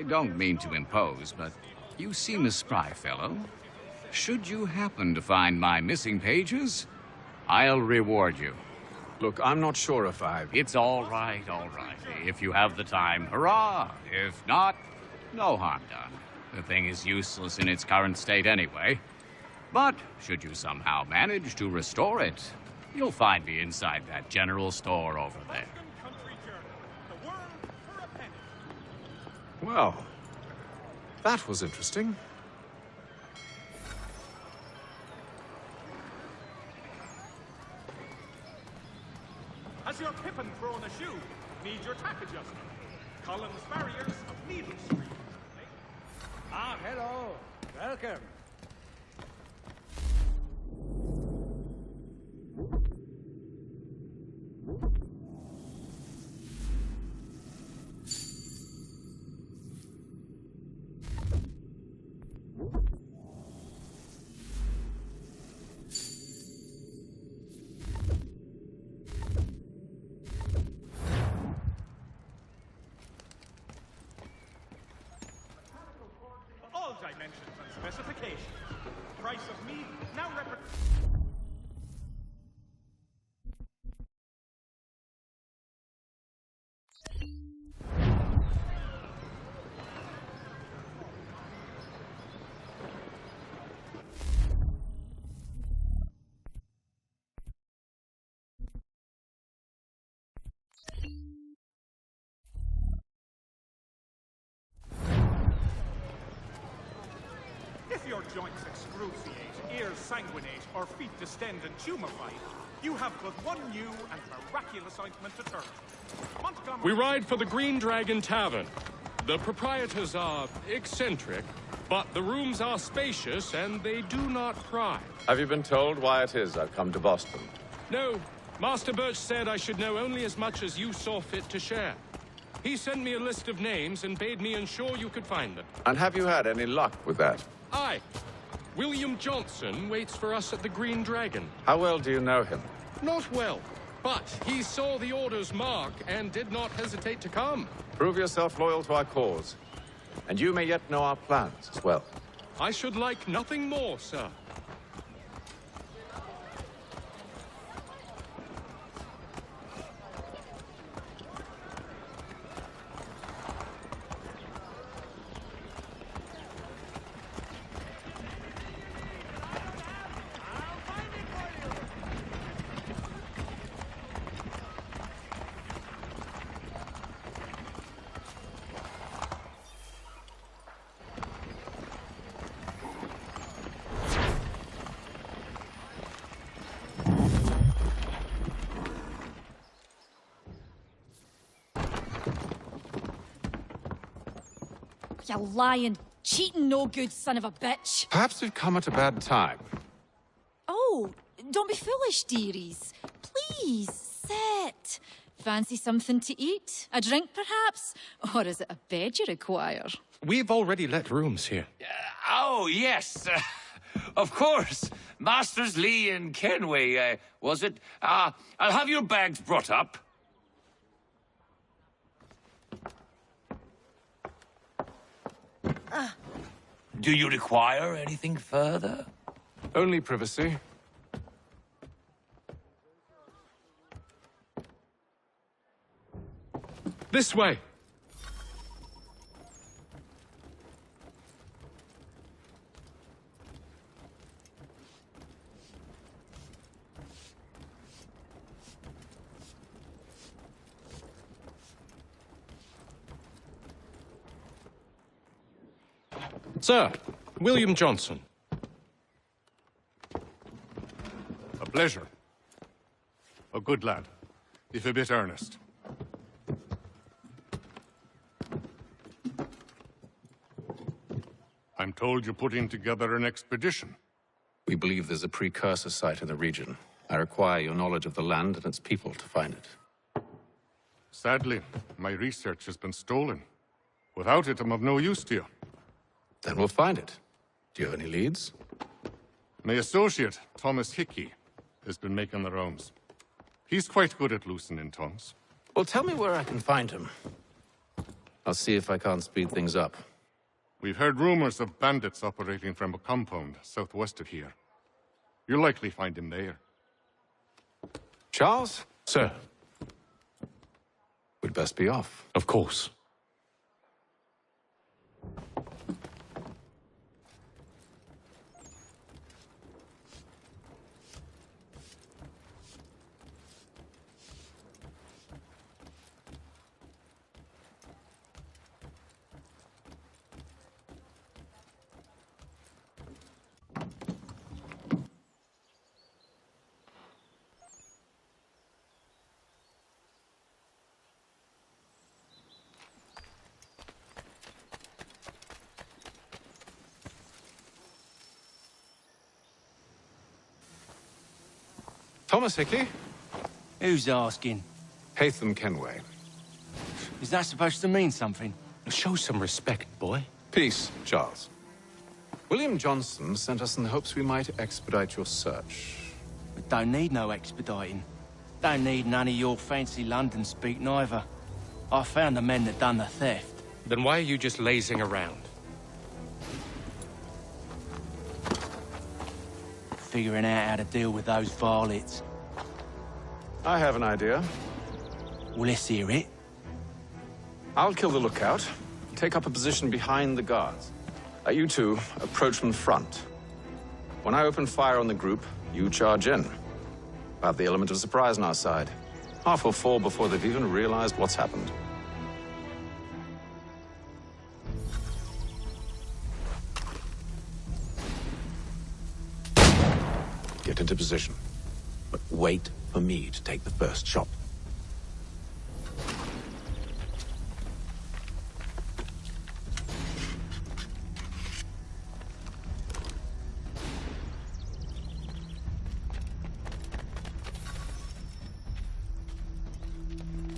[SPEAKER 9] don't mean to impose, but you seem a spry fellow. Should you happen to find my missing pages, I'll reward you.
[SPEAKER 16] Look, I'm not sure if
[SPEAKER 9] It's all right, all right. If you have the time, hurrah! If not, no harm done. The thing is useless in its current state anyway. But should you somehow manage to restore it, you'll find me inside that general store over there.
[SPEAKER 16] Well, that was interesting.
[SPEAKER 1] slipping throwing a shoe. Need your tack adjustment. Collins Farriers of Needle Street.
[SPEAKER 23] Ah, hello. Welcome.
[SPEAKER 1] All dimensions and specifications. Price of meat now represents. If your joints excruciate, ears sanguinate, or feet distend and tumefy, you have but one new and miraculous ointment to turn to. Montgomery...
[SPEAKER 21] We ride for the Green Dragon Tavern. The proprietors are eccentric, but the rooms are spacious and they do not pry.
[SPEAKER 16] Have you been told why it is I've come to Boston?
[SPEAKER 21] No, Master Birch said I should know only as much as you saw fit to share. He sent me a list of names and bade me ensure you could find them.
[SPEAKER 16] And have you had any luck with that?
[SPEAKER 21] Aye. William Johnson waits for us at the Green Dragon.
[SPEAKER 16] How well do you know him?
[SPEAKER 21] Not well, but he saw the order's mark and did not hesitate to come.
[SPEAKER 16] Prove yourself loyal to our cause, and you may yet know our plans as well.
[SPEAKER 21] I should like nothing more, sir.
[SPEAKER 13] You lying, cheating, no good son of a bitch.
[SPEAKER 16] Perhaps we've come at a bad time.
[SPEAKER 13] Oh, don't be foolish, dearies. Please, sit. Fancy something to eat? A drink, perhaps? Or is it a bed you require?
[SPEAKER 21] We've already let rooms here.
[SPEAKER 9] Oh, yes. Of course. Masters Lee and Kenway, was it? I'll have your bags brought up. Do you require anything further?
[SPEAKER 16] Only privacy.
[SPEAKER 21] This way. Sir, William Johnson.
[SPEAKER 1] A pleasure. A good lad, if a bit earnest. I'm told you're putting together an expedition.
[SPEAKER 16] We believe there's a precursor site in the region. I require your knowledge of the land and its people to find it.
[SPEAKER 1] Sadly, my research has been stolen. Without it, I'm of no use to you.
[SPEAKER 16] Then we'll find it. Do you have any leads?
[SPEAKER 1] My associate, Thomas Hickey, has been making the rounds. He's quite good at loosening tongues.
[SPEAKER 16] Well, tell me where I can find him. I'll see if I can't speed things up.
[SPEAKER 1] We've heard rumors of bandits operating from a compound southwest of here. You'll likely find him there.
[SPEAKER 16] Charles?
[SPEAKER 21] Sir.
[SPEAKER 16] We'd best be off.
[SPEAKER 21] Of course.
[SPEAKER 16] Thomas Hickey?
[SPEAKER 2] Who's asking?
[SPEAKER 16] Hatham Kenway.
[SPEAKER 2] Is that supposed to mean something?
[SPEAKER 21] Show some respect, boy.
[SPEAKER 16] Peace, Charles. William Johnson sent us in the hopes we might expedite your search.
[SPEAKER 2] We don't need no expediting. Don't need none of your fancy London speak neither. I found the men that done the theft.
[SPEAKER 21] Then why are you just lazing around?
[SPEAKER 2] Figuring out how to deal with those varlets.
[SPEAKER 16] I have an idea.
[SPEAKER 2] Well, let's hear it.
[SPEAKER 16] I'll kill the lookout, take up a position behind the guards. You two approach from the front. When I open fire on the group, you charge in. We'll have the element of surprise on our side. Half will fall before they've even realized what's happened. Get into position, but wait for me to take the first shot.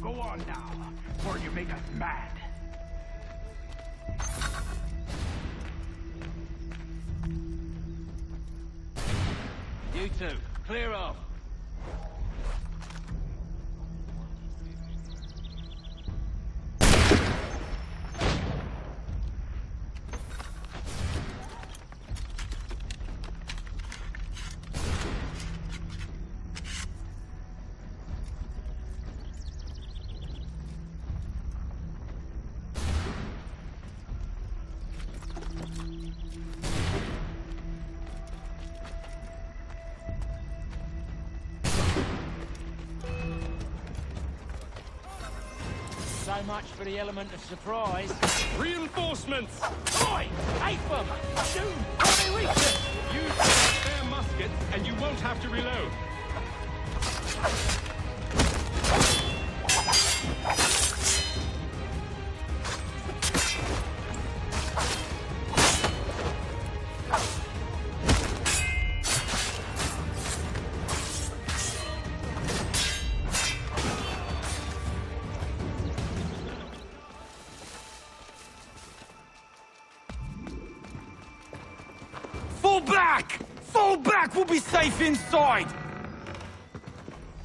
[SPEAKER 22] Go on now, before you make us mad.
[SPEAKER 2] You two, clear off. So much for the element of surprise.
[SPEAKER 21] Reinforcements!
[SPEAKER 2] Oi! Hatham! Shoot! Where they reach us?
[SPEAKER 21] Use their spare muskets, and you won't have to reload.
[SPEAKER 23] Fall back! Fall back! We'll be safe inside!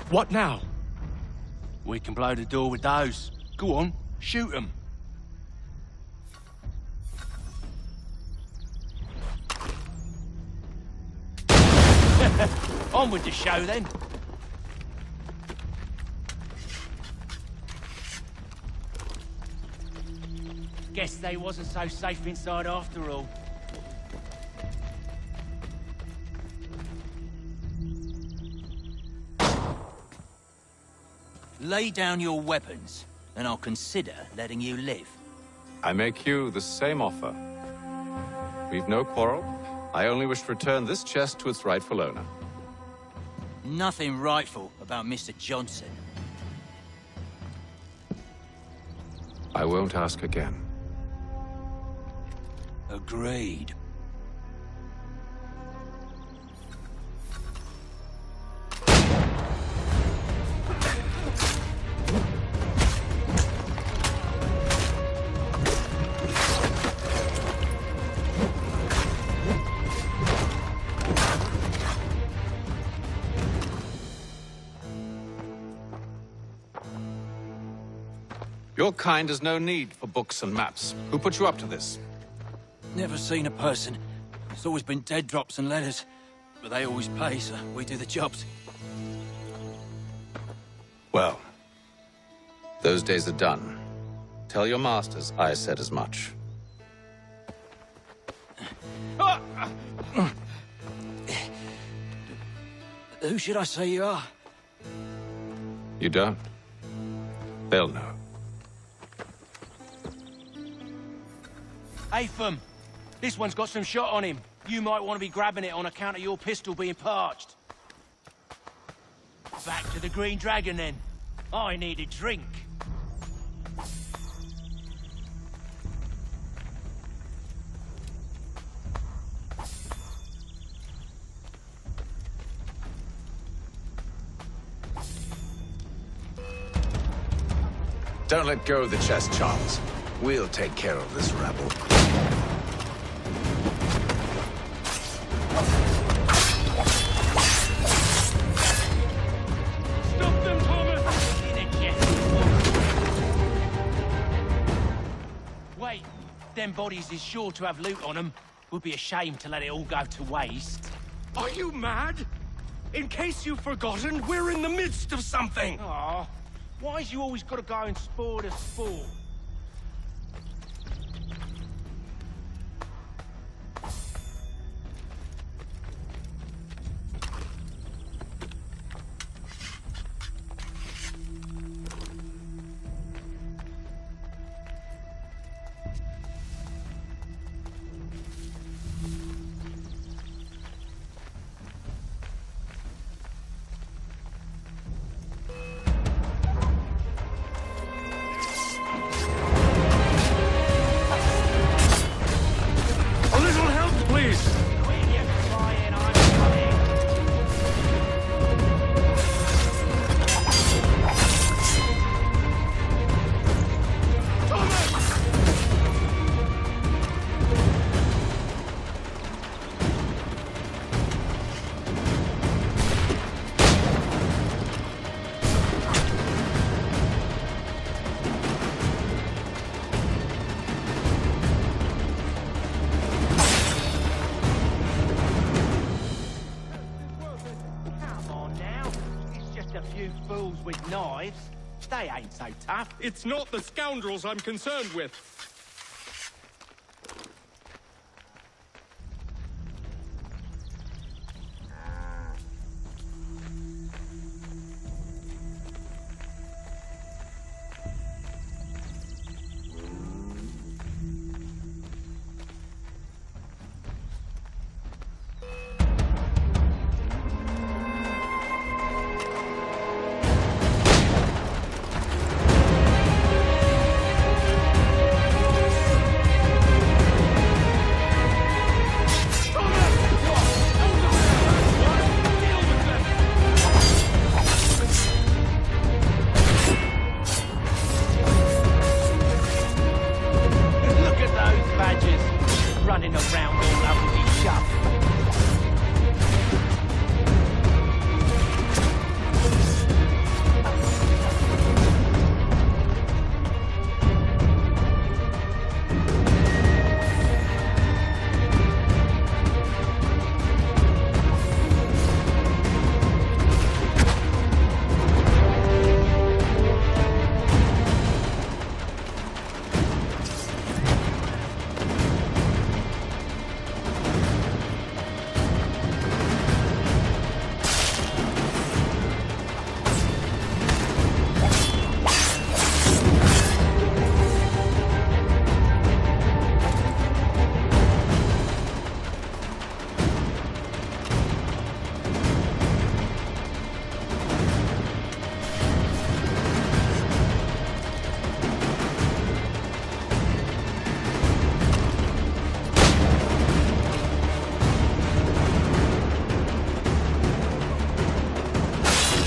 [SPEAKER 21] What now?
[SPEAKER 2] We can blow the door with those. Go on, shoot them. On with the show, then. Guess they wasn't so safe inside after all. Lay down your weapons, and I'll consider letting you live.
[SPEAKER 16] I make you the same offer. We've no quarrel. I only wish to return this chest to its rightful owner.
[SPEAKER 2] Nothing rightful about Mr. Johnson.
[SPEAKER 16] I won't ask again.
[SPEAKER 2] Agreed.
[SPEAKER 16] Your kind has no need for books and maps. Who put you up to this?
[SPEAKER 2] Never seen a person. It's always been dead drops and letters. But they always pay, so we do the jobs.
[SPEAKER 16] Well, those days are done. Tell your masters I said as much.
[SPEAKER 2] Who should I say you are?
[SPEAKER 16] You don't? They'll know.
[SPEAKER 2] Hatham, this one's got some shot on him. You might want to be grabbing it on account of your pistol being parched. Back to the Green Dragon, then. I need a drink.
[SPEAKER 16] Don't let go of the chest, Charles. We'll take care of this rabble.
[SPEAKER 2] Stop them, Thomas! Wait, them bodies is sure to have loot on them. Would be a shame to let it all go to waste.
[SPEAKER 23] Are you mad? In case you've forgotten, we're in the midst of something!
[SPEAKER 2] Aw, why's you always gotta go and spoil the sport? With knives, they ain't so tough.
[SPEAKER 23] It's not the scoundrels I'm concerned with.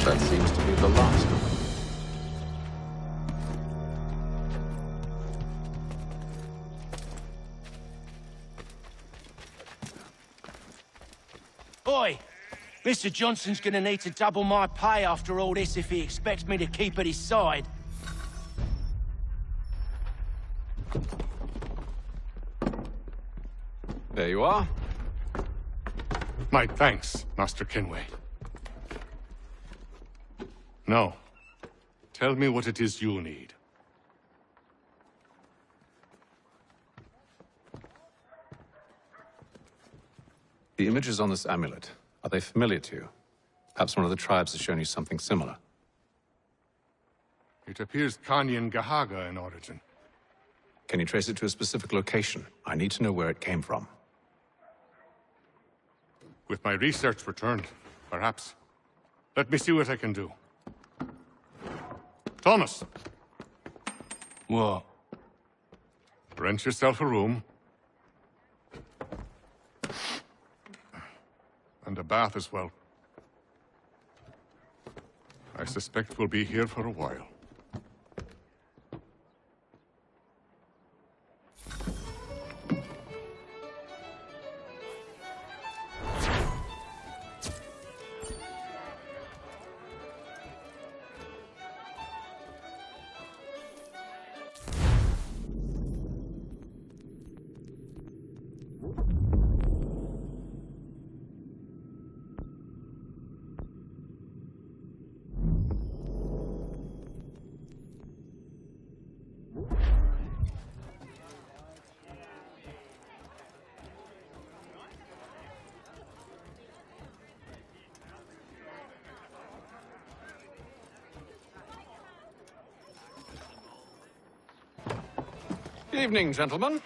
[SPEAKER 16] That seems to be the last of them.
[SPEAKER 2] Oi! Mr. Johnson's gonna need to double my pay after all this if he expects me to keep at his side.
[SPEAKER 16] There you are.
[SPEAKER 21] My thanks, Master Kenway. Now, tell me what it is you need.
[SPEAKER 16] The images on this amulet, are they familiar to you? Perhaps one of the tribes has shown you something similar.
[SPEAKER 21] It appears Kanyan Gahaga in origin.
[SPEAKER 16] Can you trace it to a specific location? I need to know where it came from.
[SPEAKER 21] With my research returned, perhaps. Let me see what I can do. Thomas!
[SPEAKER 2] What?
[SPEAKER 21] Rent yourself a room. And a bath as well. I suspect we'll be here for a while.
[SPEAKER 16] Evening, gentlemen.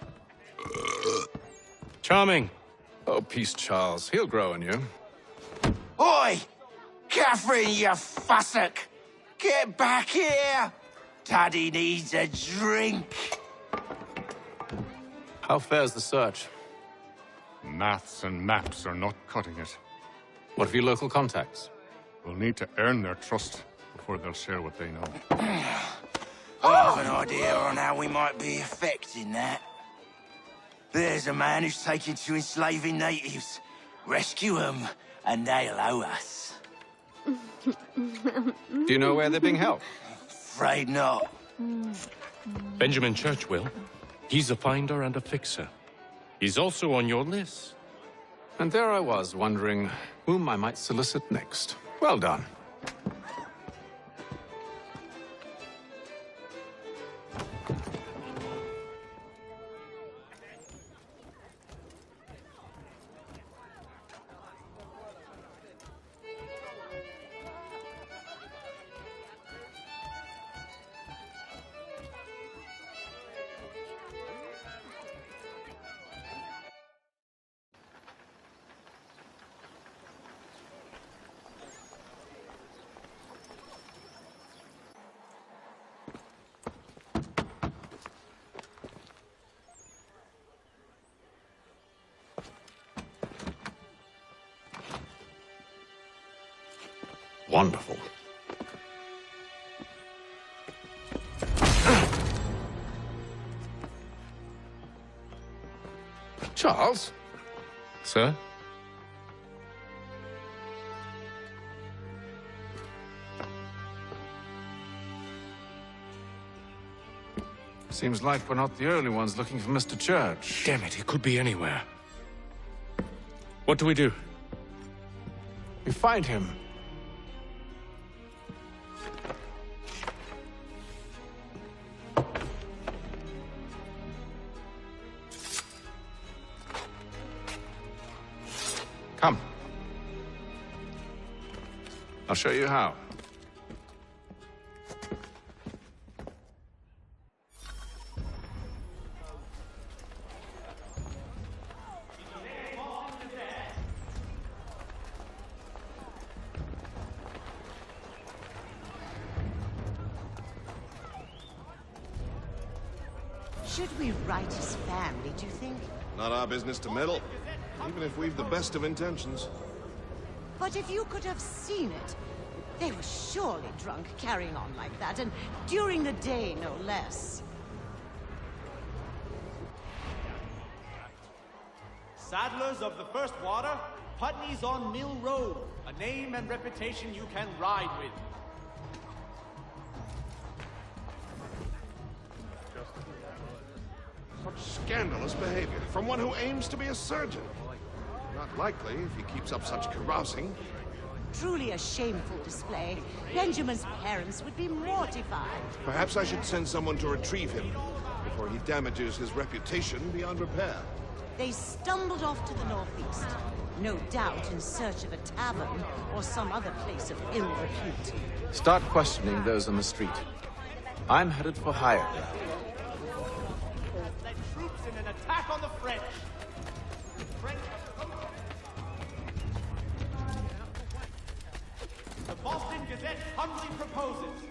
[SPEAKER 21] Charming.
[SPEAKER 16] Oh, peace, Charles. He'll grow on you.
[SPEAKER 4] Oi! Catherine, you fussock! Get back here! Daddy needs a drink.
[SPEAKER 16] How fares the search?
[SPEAKER 6] Maths and maps are not cutting it.
[SPEAKER 16] What of your local contacts?
[SPEAKER 6] We'll need to earn their trust before they'll share what they know.
[SPEAKER 4] I have an idea on how we might be affecting that. There's a man who's taken to enslaving natives. Rescue them, and they'll owe us.
[SPEAKER 16] Do you know where they're being held?
[SPEAKER 4] Afraid not.
[SPEAKER 21] Benjamin Church will. He's a finder and a fixer. He's also on your list.
[SPEAKER 16] And there I was, wondering whom I might solicit next. Well done. Wonderful. Charles?
[SPEAKER 21] Sir?
[SPEAKER 16] Seems like we're not the only ones looking for Mr. Church.
[SPEAKER 21] Damn it, he could be anywhere. What do we do?
[SPEAKER 16] We find him. Come. I'll show you how.
[SPEAKER 8] Should we write his family, do you think?
[SPEAKER 24] Not our business to meddle, even if we've the best of intentions.
[SPEAKER 8] But if you could have seen it, they were surely drunk carrying on like that, and during the day, no less.
[SPEAKER 25] Saddlers of the First Water, Putney's on Mill Road, a name and reputation you can ride with.
[SPEAKER 24] Such scandalous behavior from one who aims to be a surgeon. Not likely if he keeps up such carousing.
[SPEAKER 8] Truly a shameful display. Benjamin's parents would be mortified.
[SPEAKER 24] Perhaps I should send someone to retrieve him before he damages his reputation beyond repair.
[SPEAKER 8] They stumbled off to the northeast, no doubt in search of a tavern or some other place of ill repute.
[SPEAKER 16] Start questioning those on the street. I'm headed for higher ground.
[SPEAKER 25] Led troops in an attack on the French. The Boston Gazette humbly proposes.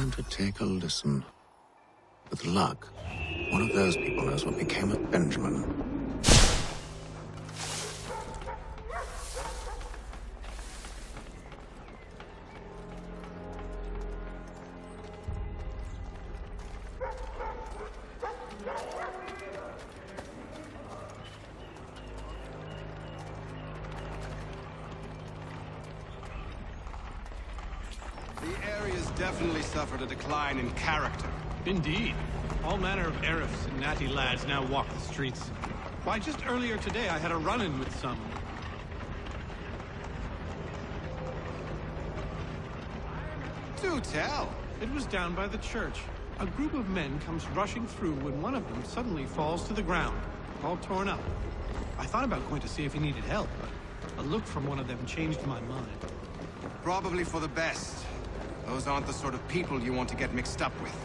[SPEAKER 7] time to take a listen. With luck, one of those people knows what became of Benjamin.
[SPEAKER 10] The area's definitely suffered a decline in character.
[SPEAKER 11] Indeed. All manner of Arifs and natty lads now walk the streets. Why, just earlier today I had a run-in with some.
[SPEAKER 10] Do tell.
[SPEAKER 11] It was down by the church. A group of men comes rushing through when one of them suddenly falls to the ground, all torn up. I thought about going to see if he needed help, but a look from one of them changed my mind.
[SPEAKER 10] Probably for the best. Those aren't the sort of people you want to get mixed up with.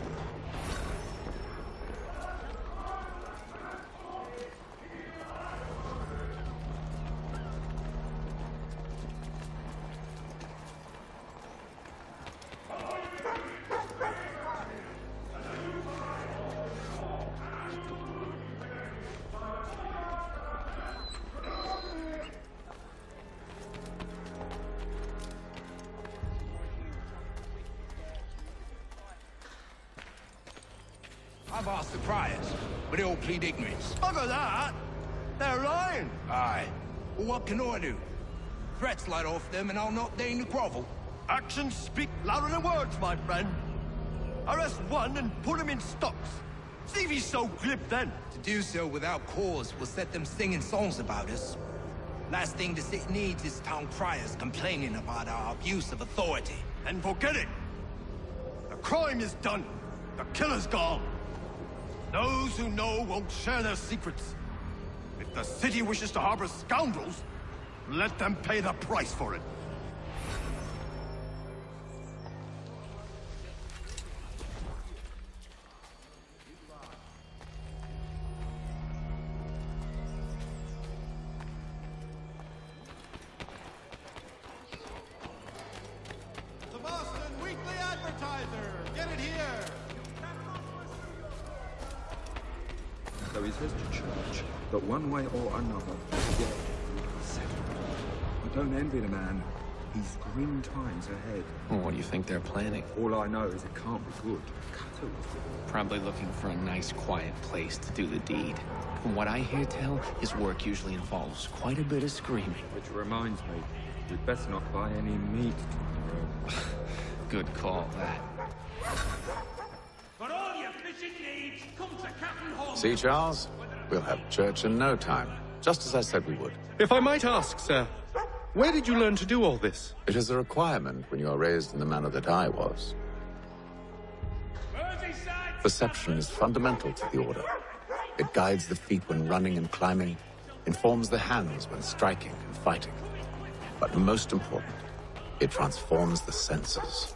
[SPEAKER 4] I've asked the priors, but they all plead ignorance.
[SPEAKER 22] Bugger that! They're lying!
[SPEAKER 4] Aye. Well, what can I do? Threats light off them and I'll not deign to grovel.
[SPEAKER 22] Actions speak louder than words, my friend. Arrest one and put him in stocks. See if he's so glib then.
[SPEAKER 4] To do so without cause will set them singing songs about us. Last thing the city needs is town criers complaining about our abuse of authority.
[SPEAKER 22] And forget it! The crime is done. The killer's gone. Those who know won't share their secrets. If the city wishes to harbor scoundrels, let them pay the price for it.
[SPEAKER 11] The Boston Weekly Advertiser! Get it here!
[SPEAKER 12] So he says to church, but one way or another, yeah, settled. I don't envy the man. He's grim times ahead.
[SPEAKER 16] Well, what do you think they're planning?
[SPEAKER 12] All I know is it can't be good.
[SPEAKER 15] Probably looking for a nice, quiet place to do the deed. From what I hear tell, his work usually involves quite a bit of screaming.
[SPEAKER 12] Which reminds me, we'd better not buy any meat tomorrow.
[SPEAKER 15] Good call, that.
[SPEAKER 17] For all your fishing needs, come to Captain Holmes.
[SPEAKER 7] See, Charles? We'll have church in no time. Just as I said we would.
[SPEAKER 21] If I might ask, sir, where did you learn to do all this?
[SPEAKER 7] It is a requirement when you are raised in the manner that I was. Perception is fundamental to the Order. It guides the feet when running and climbing, informs the hands when striking and fighting. But most important, it transforms the senses,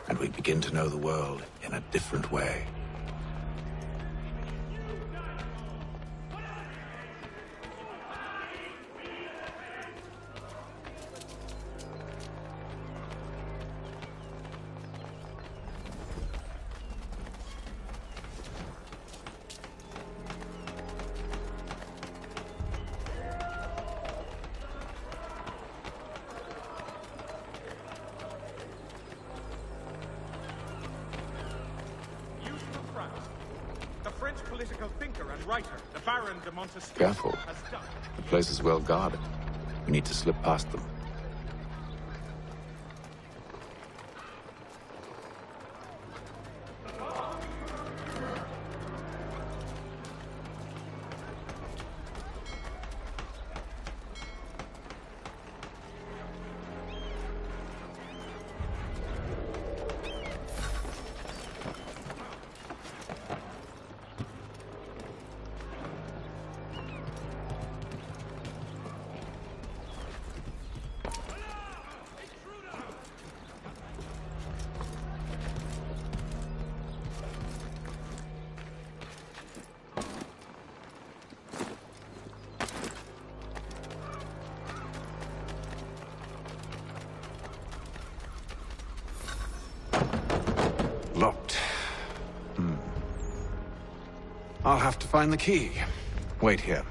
[SPEAKER 7] and we begin to know the world in a different way.
[SPEAKER 1] Political thinker and writer, the Baron de Montesquieu,
[SPEAKER 7] Careful.
[SPEAKER 1] has died.
[SPEAKER 7] The place is well guarded. We need to slip past them.
[SPEAKER 16] I'll have to find the key. Wait here.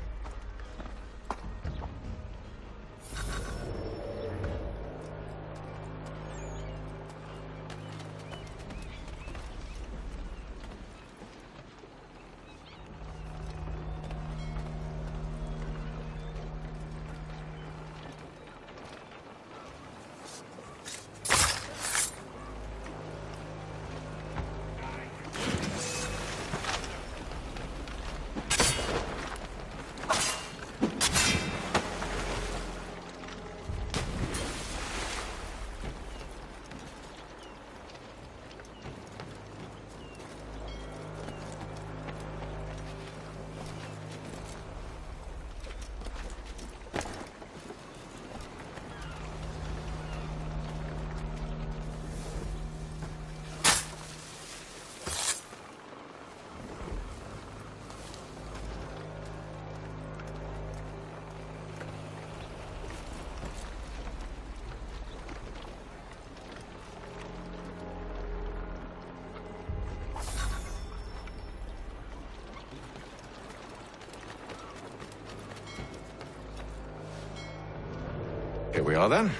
[SPEAKER 16] Here we are, then.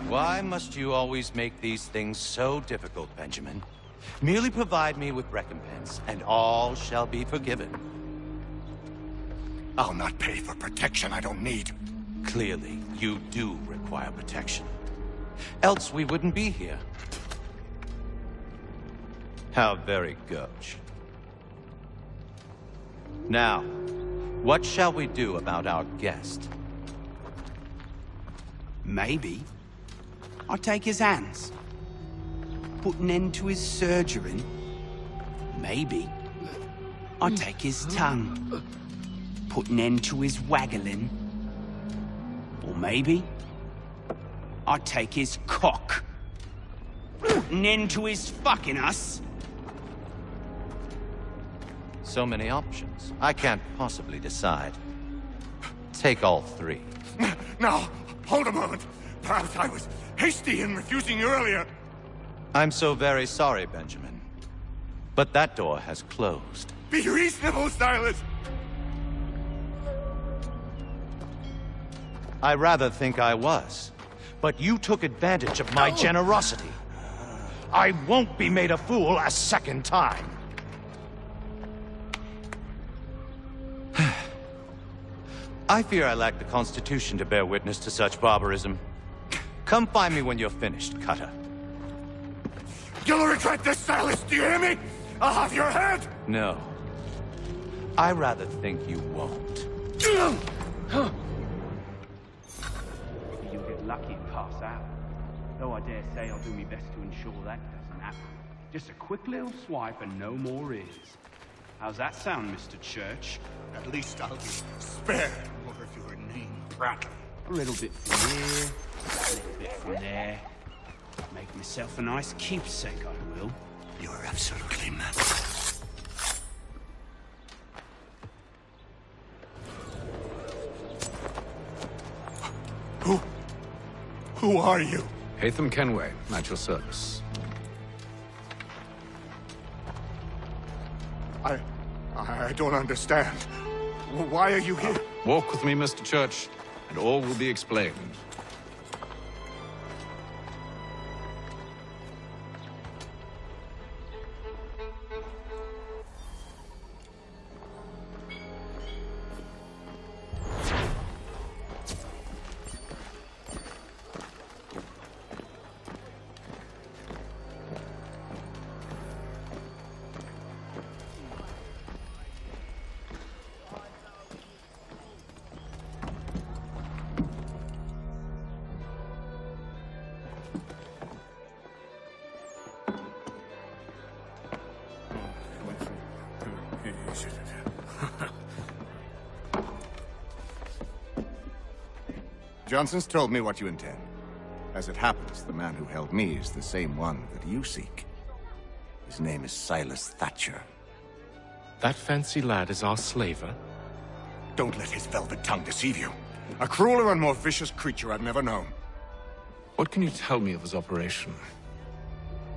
[SPEAKER 4] Why must you always make these things so difficult, Benjamin? Merely provide me with recompense, and all shall be forgiven.
[SPEAKER 24] I'll not pay for protection I don't need.
[SPEAKER 4] Clearly, you do require protection. Else we wouldn't be here. How very gauche. Now, what shall we do about our guest?
[SPEAKER 3] Maybe I'll take his hands, put an end to his surgery. Maybe I'll take his tongue, put an end to his waggling. Or maybe I'll take his cock, put an end to his fucking us.
[SPEAKER 4] So many options. I can't possibly decide. Take all three.
[SPEAKER 24] Now, hold a moment. Perhaps I was hasty in refusing you earlier.
[SPEAKER 4] I'm so very sorry, Benjamin. But that door has closed.
[SPEAKER 24] Be reasonable, Silas!
[SPEAKER 4] I rather think I was. But you took advantage of my generosity. I won't be made a fool a second time. I fear I lack the constitution to bear witness to such barbarism. Come find me when you're finished, Cutter.
[SPEAKER 24] You'll regret this, Silas, do you hear me? I'll have your head!
[SPEAKER 4] No. I rather think you won't.
[SPEAKER 3] You'll get lucky and pass out. Though I dare say I'll do my best to ensure that doesn't happen. Just a quick little swipe and no more is. How's that sound, Mr. Church?
[SPEAKER 24] At least I'll be spared more of your name prattling.
[SPEAKER 3] A little bit from here, a little bit from there. Make myself a nice keepsake, I will.
[SPEAKER 24] You're absolutely mad. Who are you?
[SPEAKER 16] Hatham Kenway, at your service.
[SPEAKER 24] I don't understand. Why are you here?
[SPEAKER 16] Walk with me, Mr. Church, and all will be explained.
[SPEAKER 24] Johnson's told me what you intend. As it happens, the man who held me is the same one that you seek. His name is Silas Thatcher.
[SPEAKER 21] That fancy lad is our slaver?
[SPEAKER 24] Don't let his velvet tongue deceive you. A crueler and more vicious creature I've never known.
[SPEAKER 7] What can you tell me of his operation?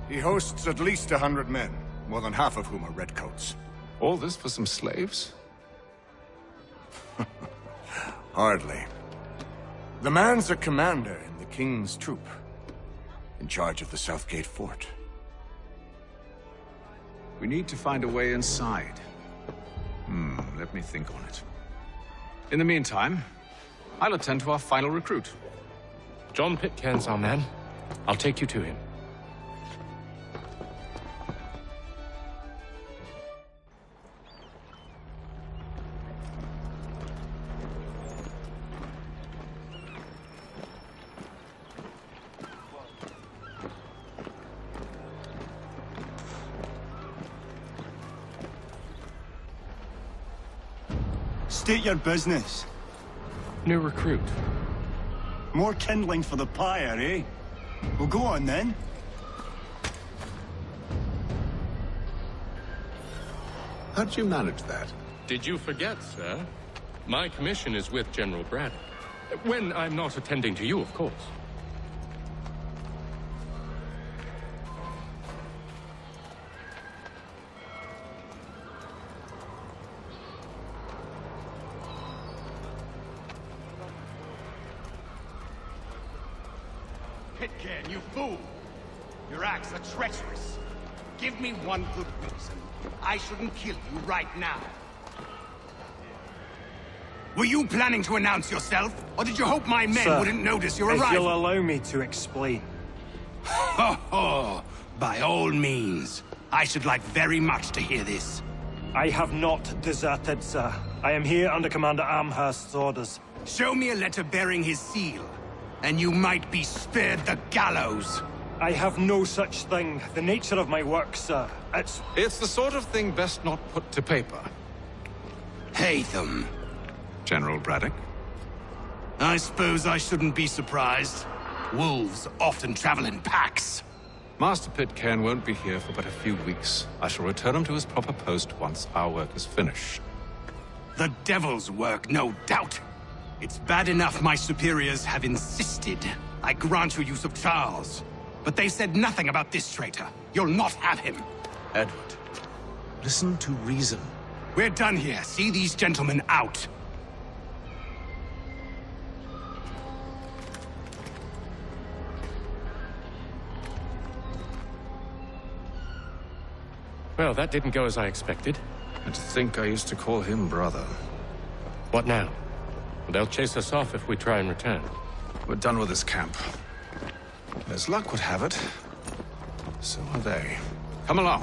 [SPEAKER 24] He hosts at least 100 men, more than half of whom are redcoats.
[SPEAKER 7] All this for some slaves?
[SPEAKER 24] Hardly. The man's a commander in the King's troop, in charge of the Southgate Fort.
[SPEAKER 7] We need to find a way inside. Let me think on it. In the meantime, I'll attend to our final recruit.
[SPEAKER 21] John Pitcairn's our man. I'll take you to him.
[SPEAKER 5] State your business.
[SPEAKER 21] New recruit.
[SPEAKER 5] More kindling for the pyre, eh? Well, go on then.
[SPEAKER 7] How'd you manage that?
[SPEAKER 21] Did you forget, sir? My commission is with General Braddock. When I'm not attending to you, of course.
[SPEAKER 22] Pitcairn, you fool! Your acts are treacherous. Give me one good reason I shouldn't kill you right now. Were you planning to announce yourself, or did you hope my men wouldn't notice your arrival?
[SPEAKER 14] If you'll allow me to explain.
[SPEAKER 22] Ho ho! By all means. I should like very much to hear this.
[SPEAKER 14] I have not deserted, sir. I am here under Commander Amherst's orders.
[SPEAKER 22] Show me a letter bearing his seal, and you might be spared the gallows.
[SPEAKER 14] I have no such thing. The nature of my work, sir,
[SPEAKER 7] It's the sort of thing best not put to paper.
[SPEAKER 22] Hatham.
[SPEAKER 7] General Braddock?
[SPEAKER 22] I suppose I shouldn't be surprised. Wolves often travel in packs.
[SPEAKER 7] Master Pitcairn won't be here for but a few weeks. I shall return him to his proper post once our work is finished.
[SPEAKER 22] The devil's work, no doubt. It's bad enough my superiors have insisted I grant you use of Charles. But they said nothing about this traitor. You'll not have him.
[SPEAKER 7] Edward, listen to reason.
[SPEAKER 22] We're done here. See these gentlemen out.
[SPEAKER 21] Well, that didn't go as I expected.
[SPEAKER 7] And to think I used to call him brother.
[SPEAKER 21] What now? They'll chase us off if we try and return.
[SPEAKER 7] We're done with this camp. As luck would have it, so are they. Come along.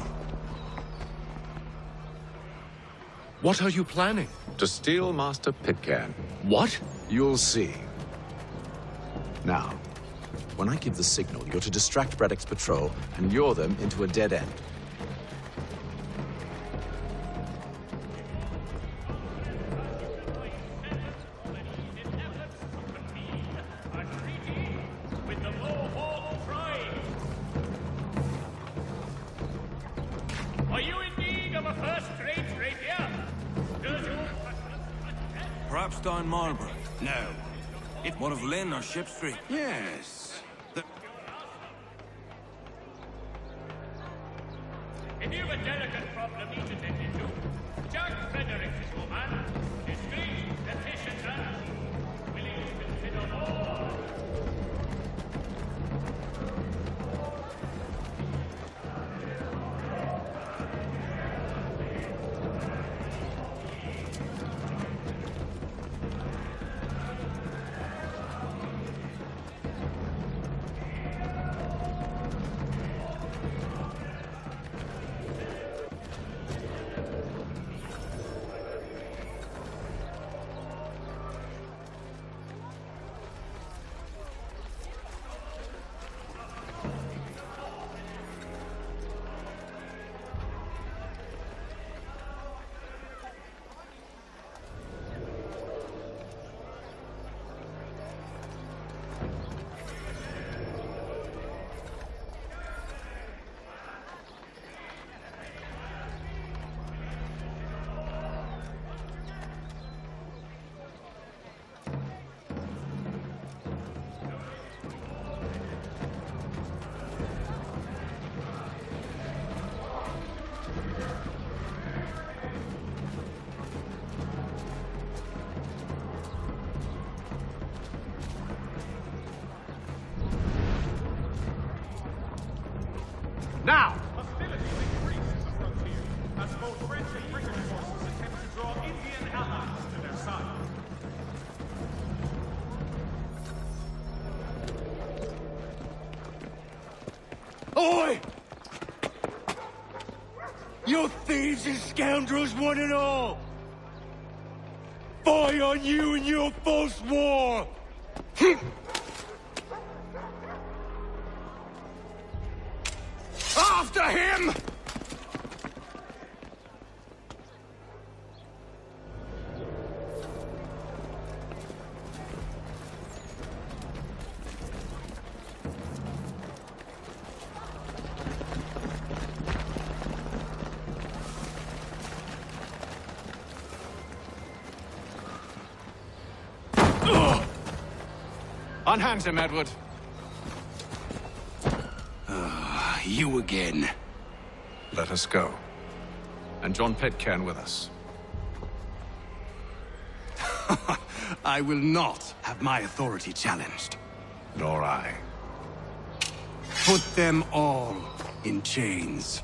[SPEAKER 21] What are you planning?
[SPEAKER 7] To steal Master Pitcairn.
[SPEAKER 21] What?
[SPEAKER 7] You'll see. Now, when I give the signal, you're to distract Braddock's patrol and lure them into a dead end.
[SPEAKER 17] Are you in need of a first-rate rapier? Does your...
[SPEAKER 18] Perhaps down Marlborough?
[SPEAKER 22] No.
[SPEAKER 18] One of Lynn or Ship Street?
[SPEAKER 22] Yes.
[SPEAKER 17] If you've a delicate problem you should tend to, Jack Fredericks is your man. Discreet, efficient, and willing to consider more.
[SPEAKER 4] Ahoy! You thieves and scoundrels, one and all! Fie on you and your false war! After him!
[SPEAKER 16] Unhand him, Edward.
[SPEAKER 3] You again.
[SPEAKER 16] Let us go. And John Pitcairn with us.
[SPEAKER 3] I will not have my authority challenged.
[SPEAKER 16] Nor I.
[SPEAKER 3] Put them all in chains.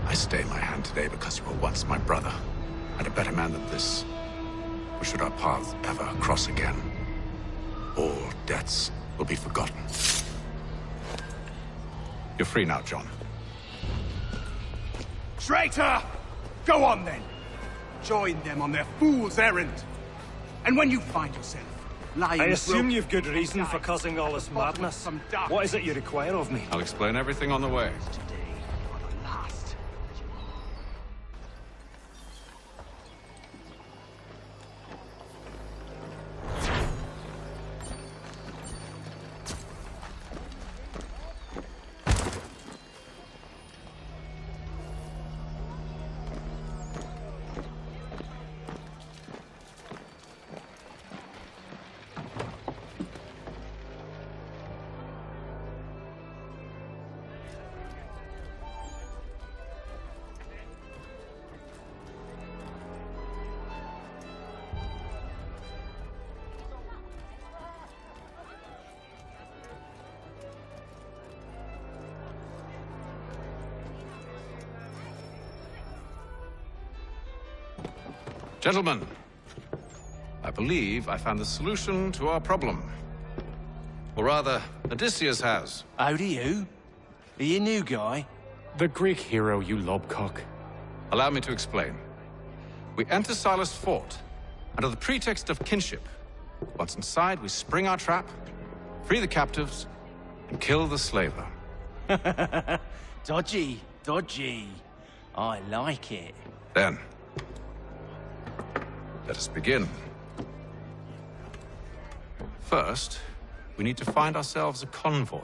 [SPEAKER 7] I stay my hand today because you were once my brother, and a better man than this. Or should our paths ever cross again, all debts will be forgotten.
[SPEAKER 16] You're free now, John.
[SPEAKER 3] Traitor! Go on then. Join them on their fool's errand. And when you find yourself lying...
[SPEAKER 14] I assume you've good reason for causing all this madness. What is it you require of me?
[SPEAKER 16] I'll explain everything on the way. Gentlemen, I believe I found the solution to our problem. Or rather, Odysseus has.
[SPEAKER 2] How do you? Are you a new guy?
[SPEAKER 14] The Greek hero, you lobcock.
[SPEAKER 16] Allow me to explain. We enter Silas' fort, under the pretext of kinship. Once inside, we spring our trap, free the captives, and kill the slaver.
[SPEAKER 2] Dodgy, dodgy. I like it.
[SPEAKER 16] Then, let us begin. First, we need to find ourselves a convoy.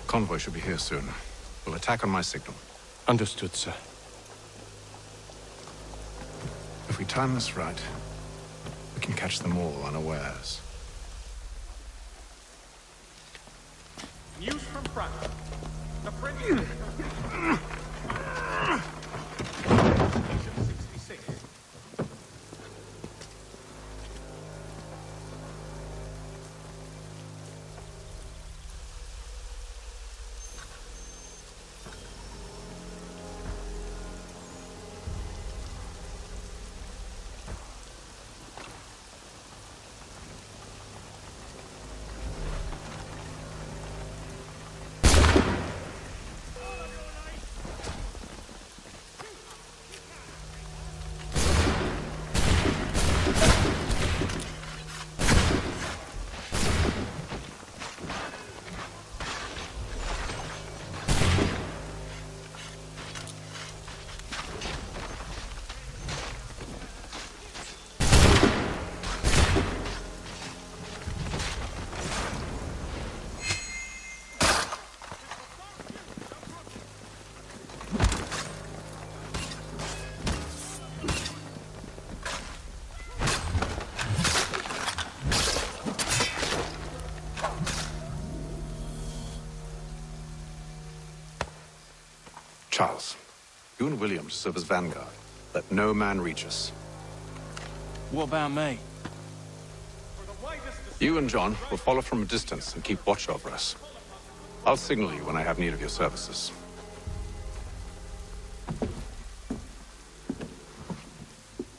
[SPEAKER 16] Convoy should be here soon. We'll attack on my signal.
[SPEAKER 14] Understood, sir.
[SPEAKER 16] If we time this right, we can catch them all unawares.
[SPEAKER 1] News from France. The French... 66.
[SPEAKER 7] Charles, you and William serve as vanguard. Let no man reach us.
[SPEAKER 2] What about me?
[SPEAKER 7] You and John will follow from a distance and keep watch over us. I'll signal you when I have need of your services.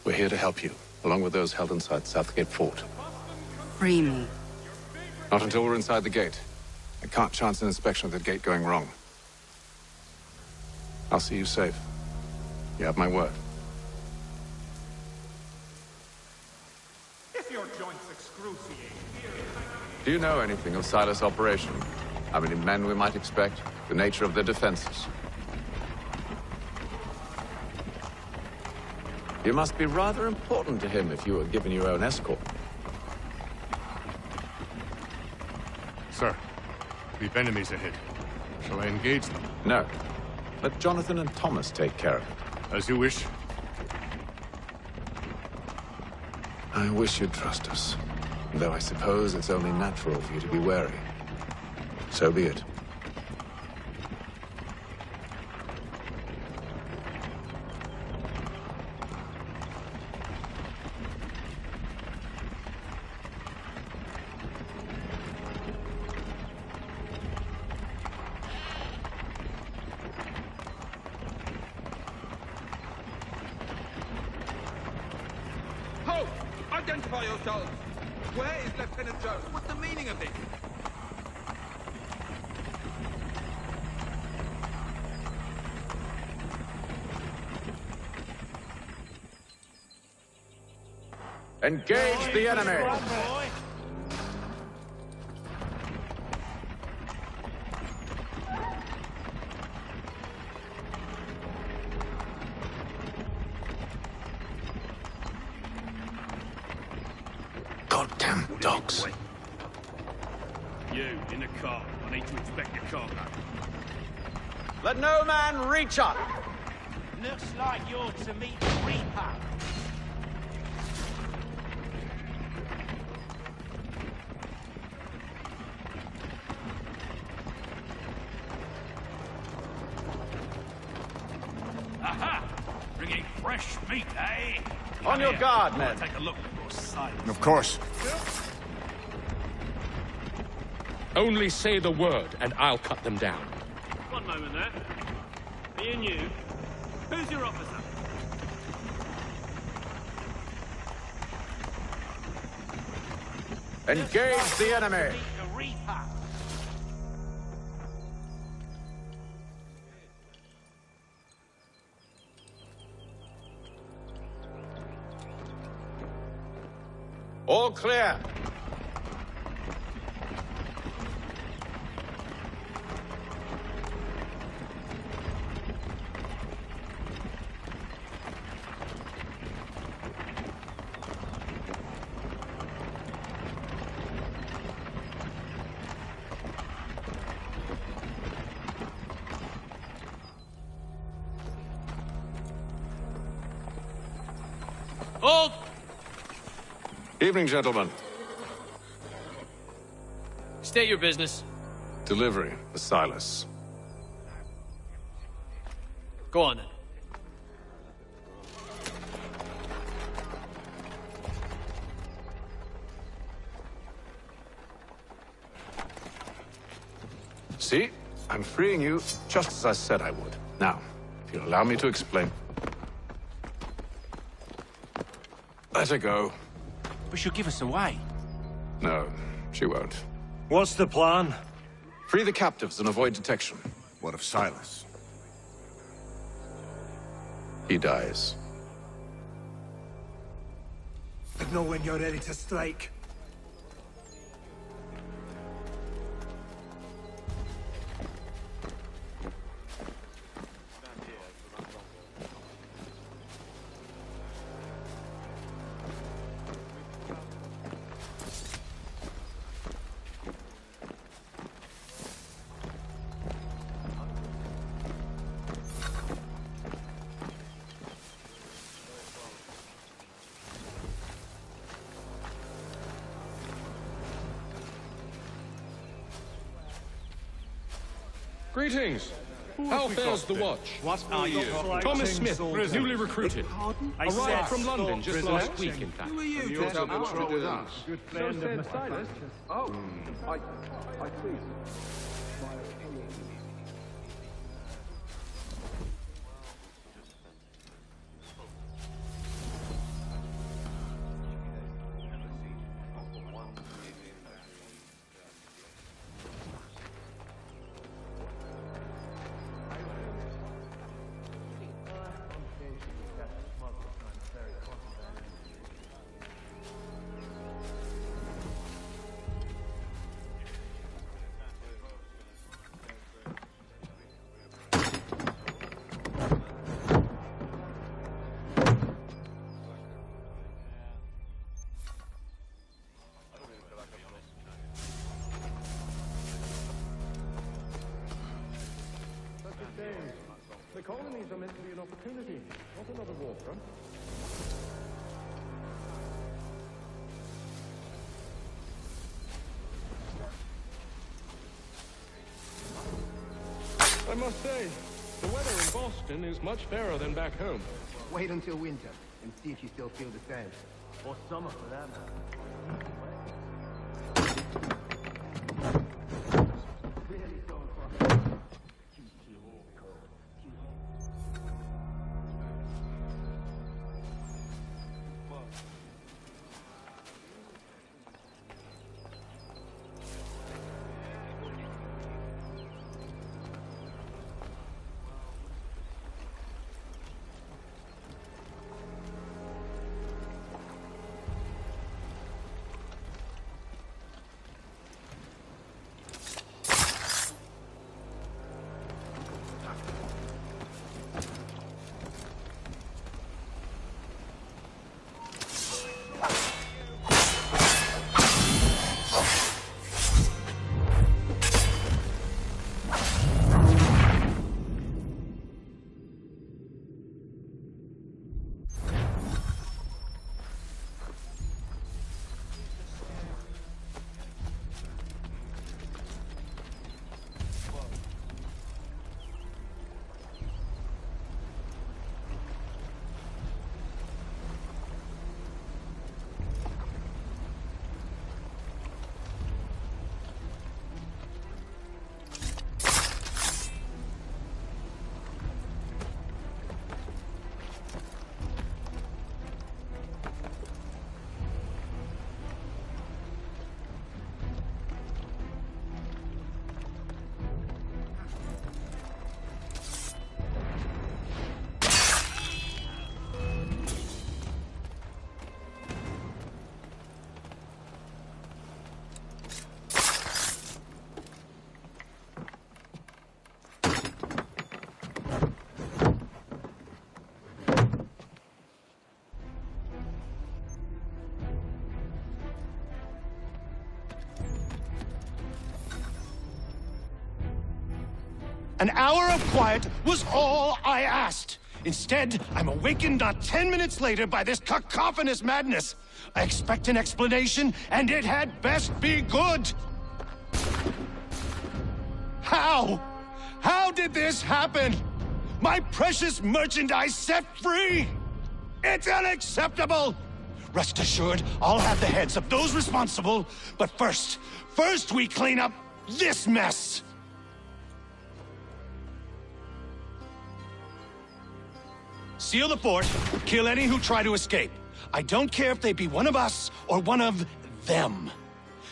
[SPEAKER 7] We're here to help you, along with those held inside Southgate Fort.
[SPEAKER 9] Free me.
[SPEAKER 7] Not until we're inside the gate. I can't chance an inspection of the gate going wrong. I'll see you safe. You have my word.
[SPEAKER 1] If your joints excruciate,
[SPEAKER 7] Do you know anything of Silas' operation? How many men we might expect? The nature of their defenses? You must be rather important to him if you were given your own escort.
[SPEAKER 6] Sir, we've enemies ahead. Shall I engage them?
[SPEAKER 7] No. Let Jonathan and Thomas take care of it.
[SPEAKER 6] As you wish.
[SPEAKER 7] I wish you'd trust us. Though I suppose it's only natural for you to be wary. So be it.
[SPEAKER 13] Ho! Identify yourselves! Where is Lieutenant Jones? What's the meaning of this?
[SPEAKER 7] Engage the enemy! Goddamn dogs.
[SPEAKER 17] You, in the car. I need to inspect your cargo.
[SPEAKER 16] Let no man reach up!
[SPEAKER 2] Looks like you're to meet the Reaper.
[SPEAKER 17] Aha! Bringing fresh meat, eh?
[SPEAKER 16] On your guard, men.
[SPEAKER 17] Take a look before silence.
[SPEAKER 24] Of course.
[SPEAKER 21] Only say the word, and I'll cut them down.
[SPEAKER 17] One moment there. Me and you. Who's your officer?
[SPEAKER 7] Engage the enemy!
[SPEAKER 2] The Reaper.
[SPEAKER 16] All clear.
[SPEAKER 15] Hold!
[SPEAKER 7] Evening, gentlemen.
[SPEAKER 15] State your business.
[SPEAKER 7] Delivery for Silas.
[SPEAKER 15] Go on then.
[SPEAKER 7] See? I'm freeing you just as I said I would. Now, if you'll allow me to explain. Let her go.
[SPEAKER 2] But she'll give us away.
[SPEAKER 7] No, she won't.
[SPEAKER 14] What's the plan?
[SPEAKER 7] Free the captives and avoid detection.
[SPEAKER 24] What of Silas?
[SPEAKER 7] He dies.
[SPEAKER 22] I know when you're ready to strike.
[SPEAKER 21] Greetings. How fares the watch? What are you? Thomas Smith, newly recruited. Arrived from London just last week, in fact.
[SPEAKER 12] Who are you to tell me what to do with us?
[SPEAKER 11] Good friend of Silas.
[SPEAKER 12] Oh, I see.
[SPEAKER 11] The colonies are meant to be an opportunity, not another war front.
[SPEAKER 21] I must say, the weather in Boston is much fairer than back home.
[SPEAKER 8] Wait until winter and see if you still feel the same. Or summer for that matter.
[SPEAKER 9] An hour of quiet was all I asked. Instead, I'm awakened not 10 minutes later by this cacophonous madness. I expect an explanation, and it had best be good. How? How did this happen? My precious merchandise set free? It's unacceptable! Rest assured, I'll have the heads of those responsible, but first we clean up this mess! Seal the fort, kill any who try to escape. I don't care if they be one of us or one of them.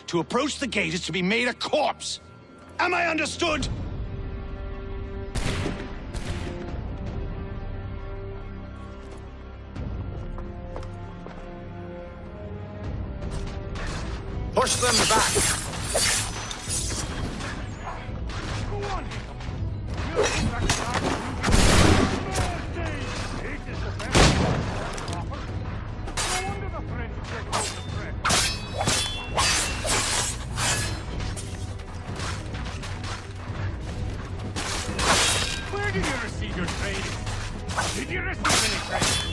[SPEAKER 9] To approach the gate is to be made a corpse. Am I understood?
[SPEAKER 16] Push them back!
[SPEAKER 9] Go on!
[SPEAKER 17] Where did you receive your training? Did you receive any training?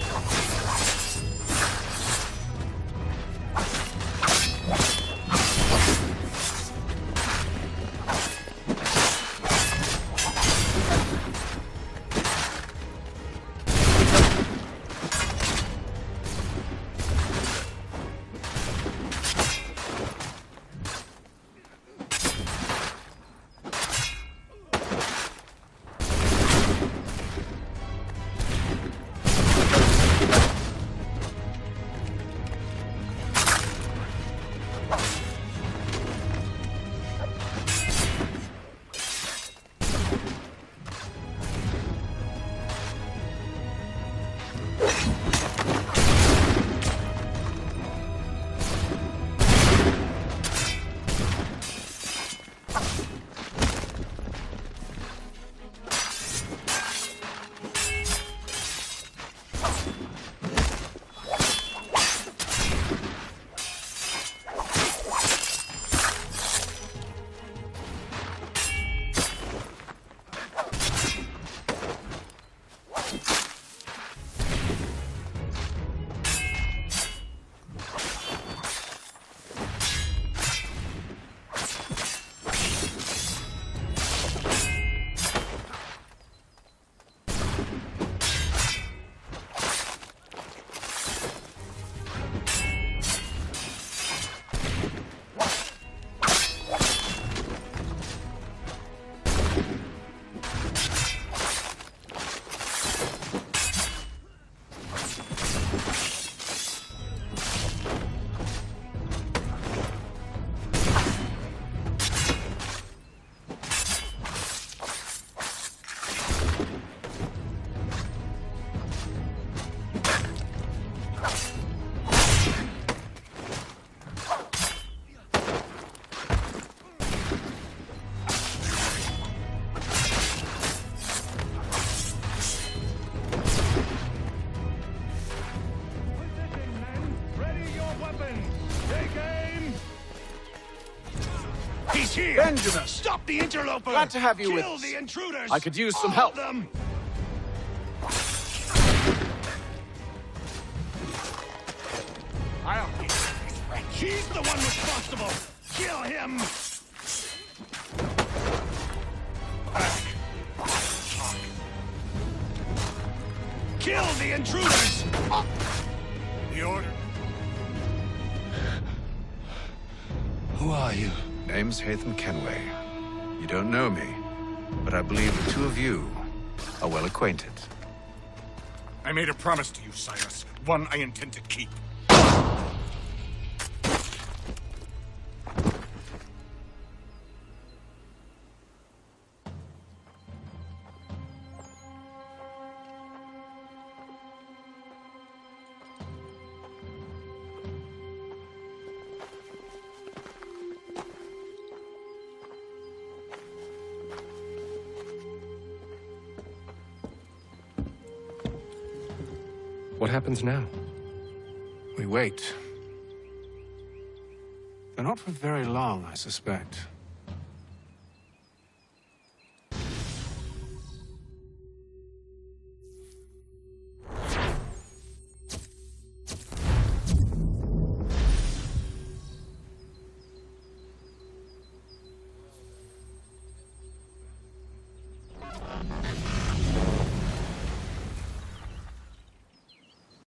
[SPEAKER 9] He's here!
[SPEAKER 16] Benjamin!
[SPEAKER 9] Stop the interloper!
[SPEAKER 16] Glad to have you with
[SPEAKER 9] Kill
[SPEAKER 16] us.
[SPEAKER 9] the intruders!
[SPEAKER 16] I could use some
[SPEAKER 9] All of
[SPEAKER 16] help.
[SPEAKER 9] them! I'll get this right. He's the one responsible! Kill him! Kill the intruders! The order.
[SPEAKER 16] Who are you? Name's Hatham Kenway. You don't know me, but I believe the two of you are well acquainted.
[SPEAKER 24] I made a promise to you, Silas. One I intend to keep.
[SPEAKER 6] What happens now?
[SPEAKER 7] We wait. But not for very long, I suspect.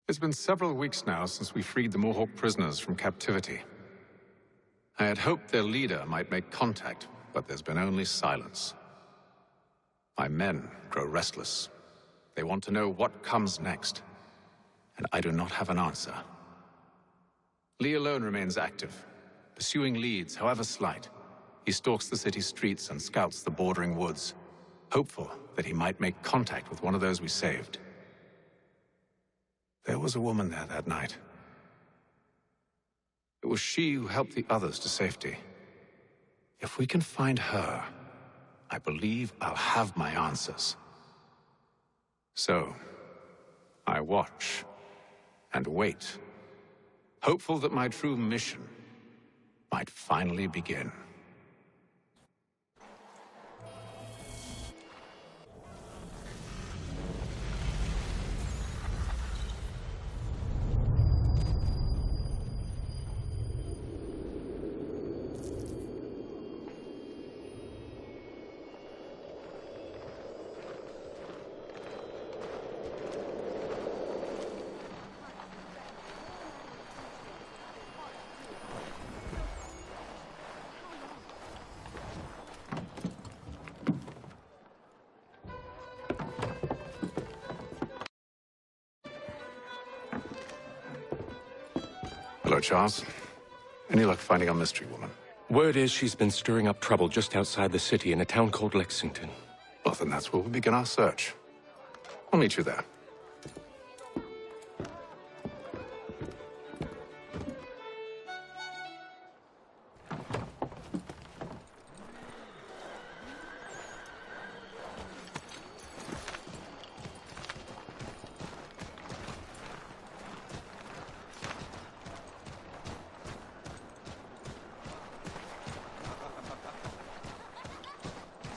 [SPEAKER 7] It's been several weeks now since we freed the Mohawk prisoners from captivity. I had hoped their leader might make contact, but there's been only silence. My men grow restless. They want to know what comes next, and I do not have an answer. Lee alone remains active, pursuing leads, however slight. He stalks the city streets and scouts the bordering woods, hopeful that he might make contact with one of those we saved. There was a woman there that night. It was she who helped the others to safety. If we can find her, I believe I'll have my answers. So, I watch and wait, hopeful that my true mission might finally begin. Hello, Charles. Any luck finding our mystery woman?
[SPEAKER 6] Word is she's been stirring up trouble just outside the city in a town called Lexington.
[SPEAKER 7] Well, then that's where we'll begin our search. I'll meet you there.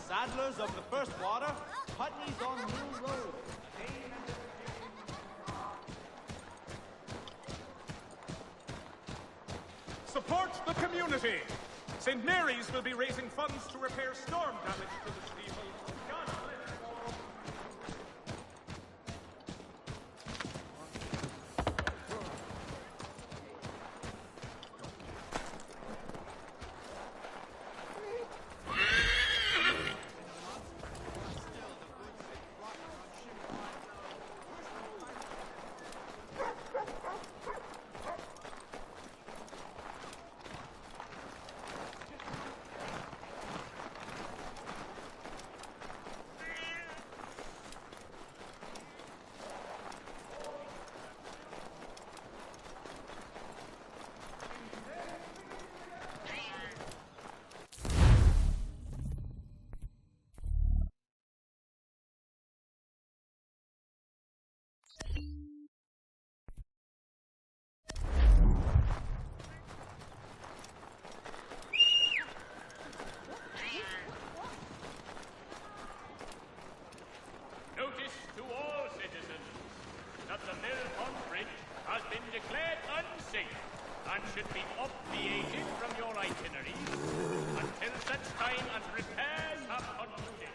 [SPEAKER 10] Saddlers of the first water, Putney's on Mill Road.
[SPEAKER 1] Support the community! St. Mary's will be raising funds to repair storm damage to the steeple. God bless all.
[SPEAKER 17] design and repairs have concluded.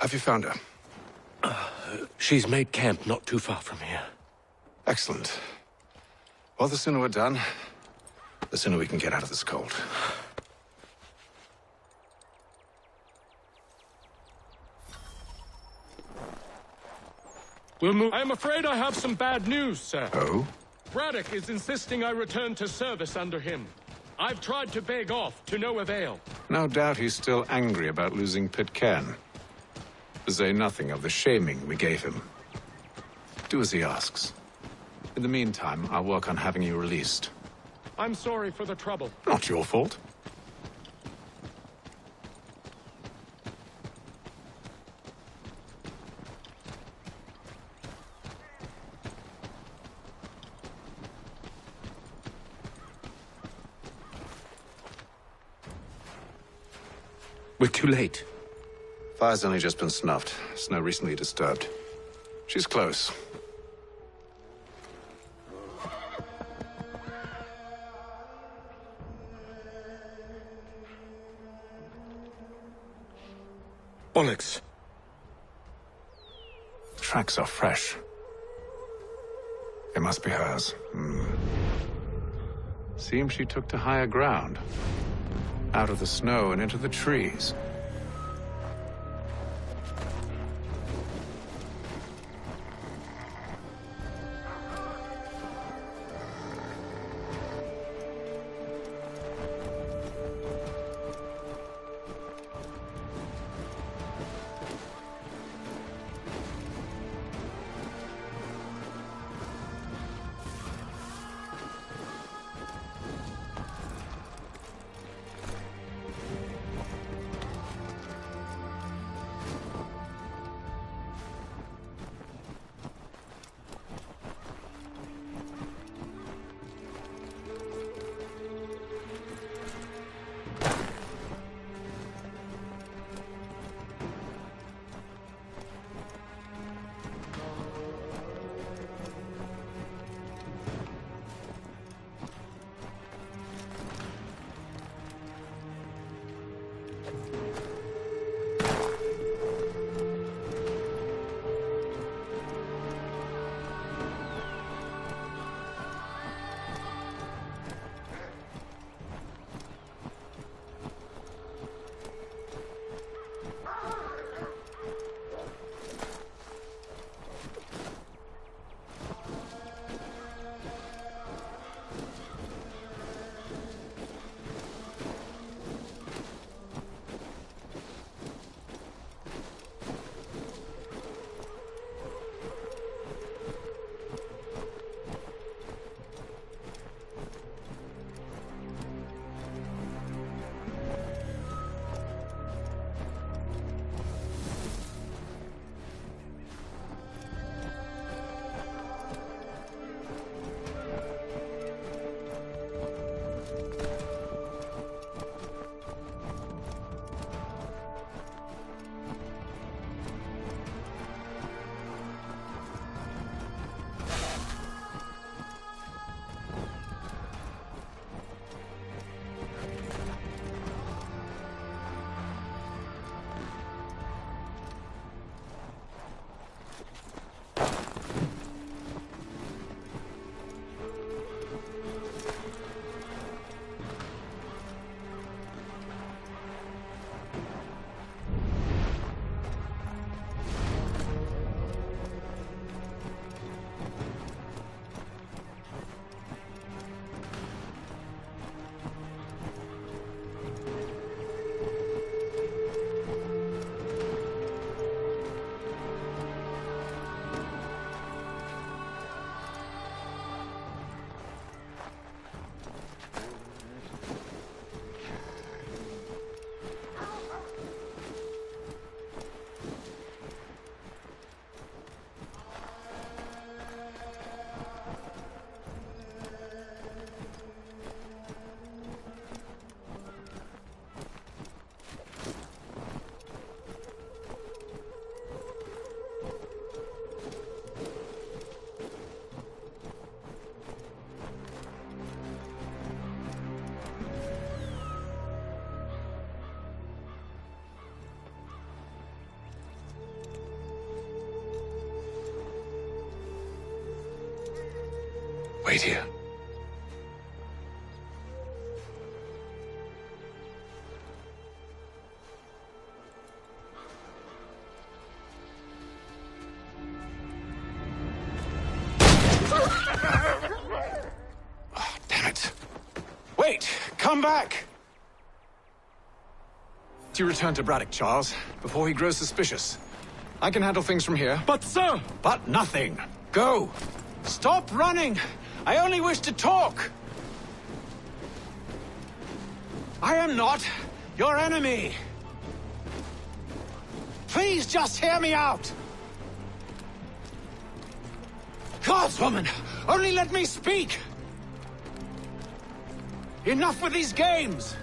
[SPEAKER 16] Have you found her?
[SPEAKER 5] She's made camp not too far from here.
[SPEAKER 16] Excellent. Well, the sooner we're done, the sooner we can get out of this cold.
[SPEAKER 21] We'll move. I'm afraid I have some bad news, sir.
[SPEAKER 16] Oh?
[SPEAKER 21] Braddock is insisting I return to service under him. I've tried to beg off, to no avail.
[SPEAKER 16] No doubt he's still angry about losing Pitcairn. To say nothing of the shaming we gave him. Do as he asks. In the meantime, I'll work on having you released.
[SPEAKER 21] I'm sorry for the trouble.
[SPEAKER 16] Not your fault.
[SPEAKER 5] We're too late.
[SPEAKER 16] Fire's only just been snuffed. Snow recently disturbed. She's close.
[SPEAKER 5] Bollocks.
[SPEAKER 16] The tracks are fresh. They must be hers. Seems she took to higher ground. Out of the snow and into the trees.
[SPEAKER 5] Wait here.
[SPEAKER 16] Wait! Come back! You return to Braddock, Charles, before he grows suspicious. I can handle things from here.
[SPEAKER 21] But, sir!
[SPEAKER 16] But nothing. Go! Stop running! I only wish to talk! I am not your enemy! Please just hear me out! Gods, woman! Only let me speak! Enough with these games!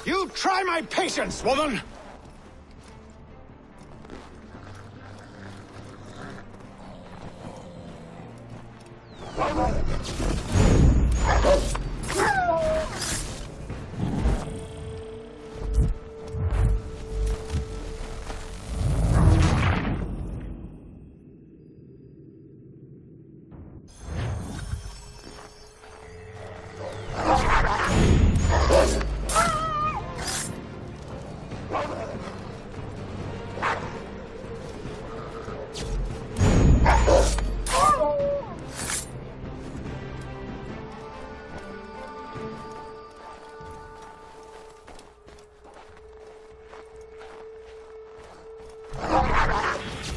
[SPEAKER 16] You try my patience, woman!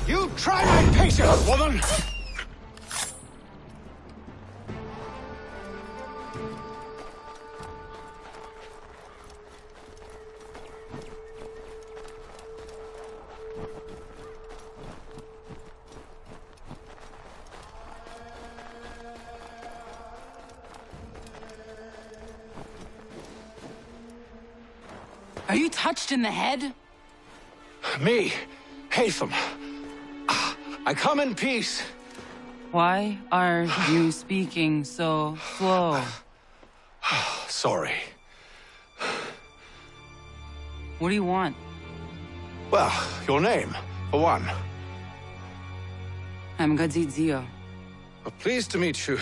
[SPEAKER 16] You try my patience, woman!
[SPEAKER 18] Are you touched in the head?
[SPEAKER 16] Me, Hatham. I come in peace.
[SPEAKER 18] Why are you speaking so slow?
[SPEAKER 16] Sorry.
[SPEAKER 18] What do you want?
[SPEAKER 16] Well, your name, for one.
[SPEAKER 18] I'm Gadzit Zio.
[SPEAKER 16] Pleased to meet you.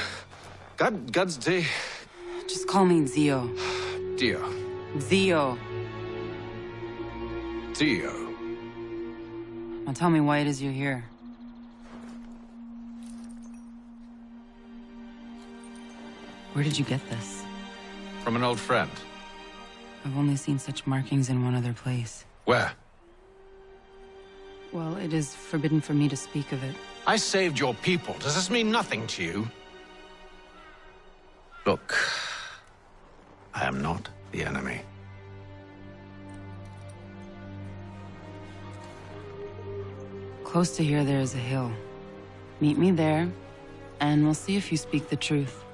[SPEAKER 16] Gadsday.
[SPEAKER 18] Just call me Zio.
[SPEAKER 16] Dio.
[SPEAKER 18] Zio.
[SPEAKER 16] Dio.
[SPEAKER 18] Now tell me why it is you're here. Where did you get this?
[SPEAKER 16] From an old friend.
[SPEAKER 18] I've only seen such markings in one other place.
[SPEAKER 16] Where?
[SPEAKER 18] Well, it is forbidden for me to speak of it.
[SPEAKER 16] I saved your people. Does this mean nothing to you? Look, I am not the enemy.
[SPEAKER 18] Close to here, there is a hill. Meet me there, and we'll see if you speak the truth.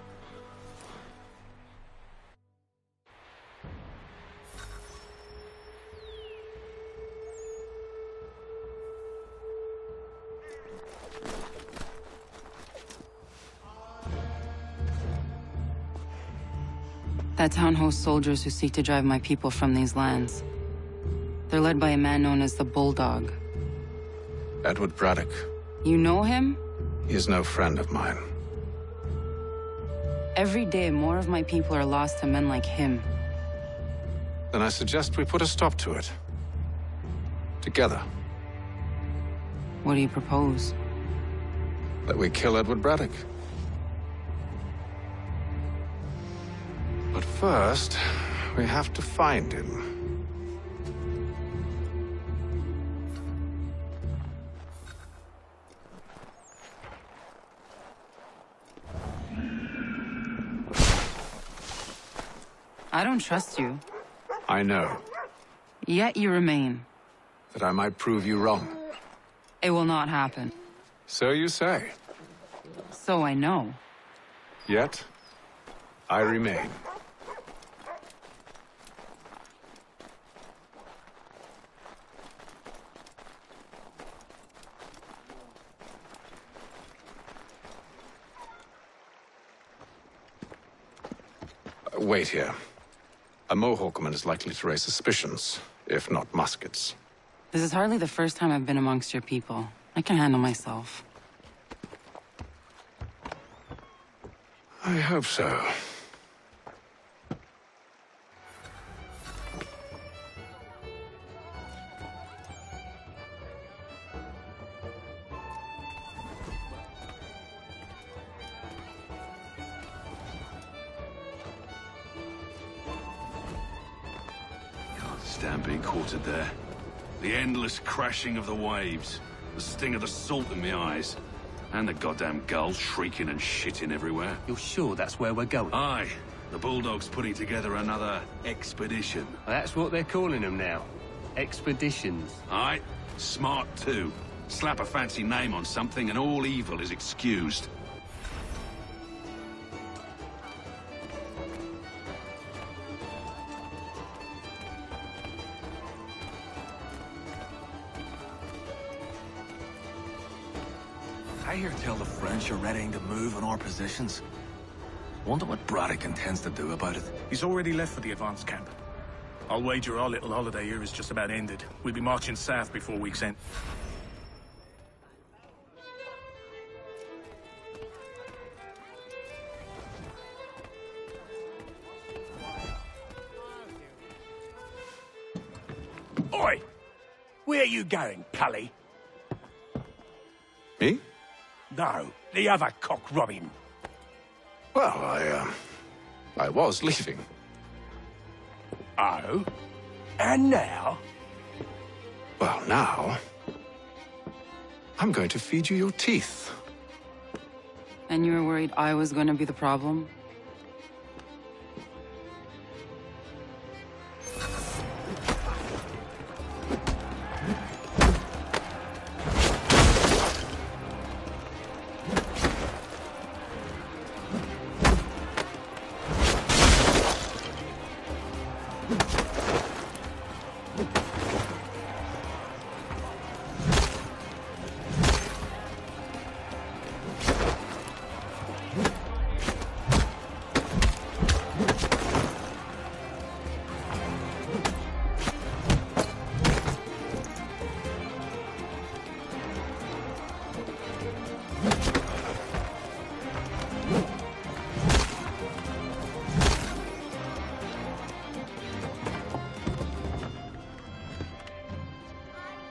[SPEAKER 18] That town hosts soldiers who seek to drive my people from these lands. They're led by a man known as the Bulldog.
[SPEAKER 16] Edward Braddock.
[SPEAKER 18] You know him?
[SPEAKER 16] He is no friend of mine.
[SPEAKER 18] Every day, more of my people are lost to men like him.
[SPEAKER 16] Then I suggest we put a stop to it. Together.
[SPEAKER 18] What do you propose?
[SPEAKER 16] That we kill Edward Braddock. But first, we have to find him.
[SPEAKER 18] I don't trust you.
[SPEAKER 16] I know.
[SPEAKER 18] Yet you remain.
[SPEAKER 16] That I might prove you wrong.
[SPEAKER 18] It will not happen.
[SPEAKER 16] So you say.
[SPEAKER 18] So I know.
[SPEAKER 16] Yet, I remain. Wait here. A Mohawkman is likely to raise suspicions, if not muskets.
[SPEAKER 18] This is hardly the first time I've been amongst your people. I can handle myself.
[SPEAKER 16] I hope so.
[SPEAKER 4] Stand being quartered there. The endless crashing of the waves. The sting of the salt in my eyes. And the goddamn gulls shrieking and shitting everywhere.
[SPEAKER 19] You're sure that's where we're going?
[SPEAKER 4] Aye. The Bulldog's putting together another expedition.
[SPEAKER 19] That's what they're calling them now. Expeditions.
[SPEAKER 4] Aye. Smart too. Slap a fancy name on something and all evil is excused.
[SPEAKER 20] I hear tell the French are readying to move on our positions. Wonder what Braddock intends to do about it.
[SPEAKER 23] He's already left for the advance camp. I'll wager our little holiday here is just about ended. We'll be marching south before week's end.
[SPEAKER 25] Oi! Where you going, Cully?
[SPEAKER 16] Me?
[SPEAKER 25] No, the other cock Robin.
[SPEAKER 16] Well, I was leaving.
[SPEAKER 25] Oh? And now?
[SPEAKER 16] Well, now... I'm going to feed you your teeth.
[SPEAKER 18] And you were worried I was going to be the problem?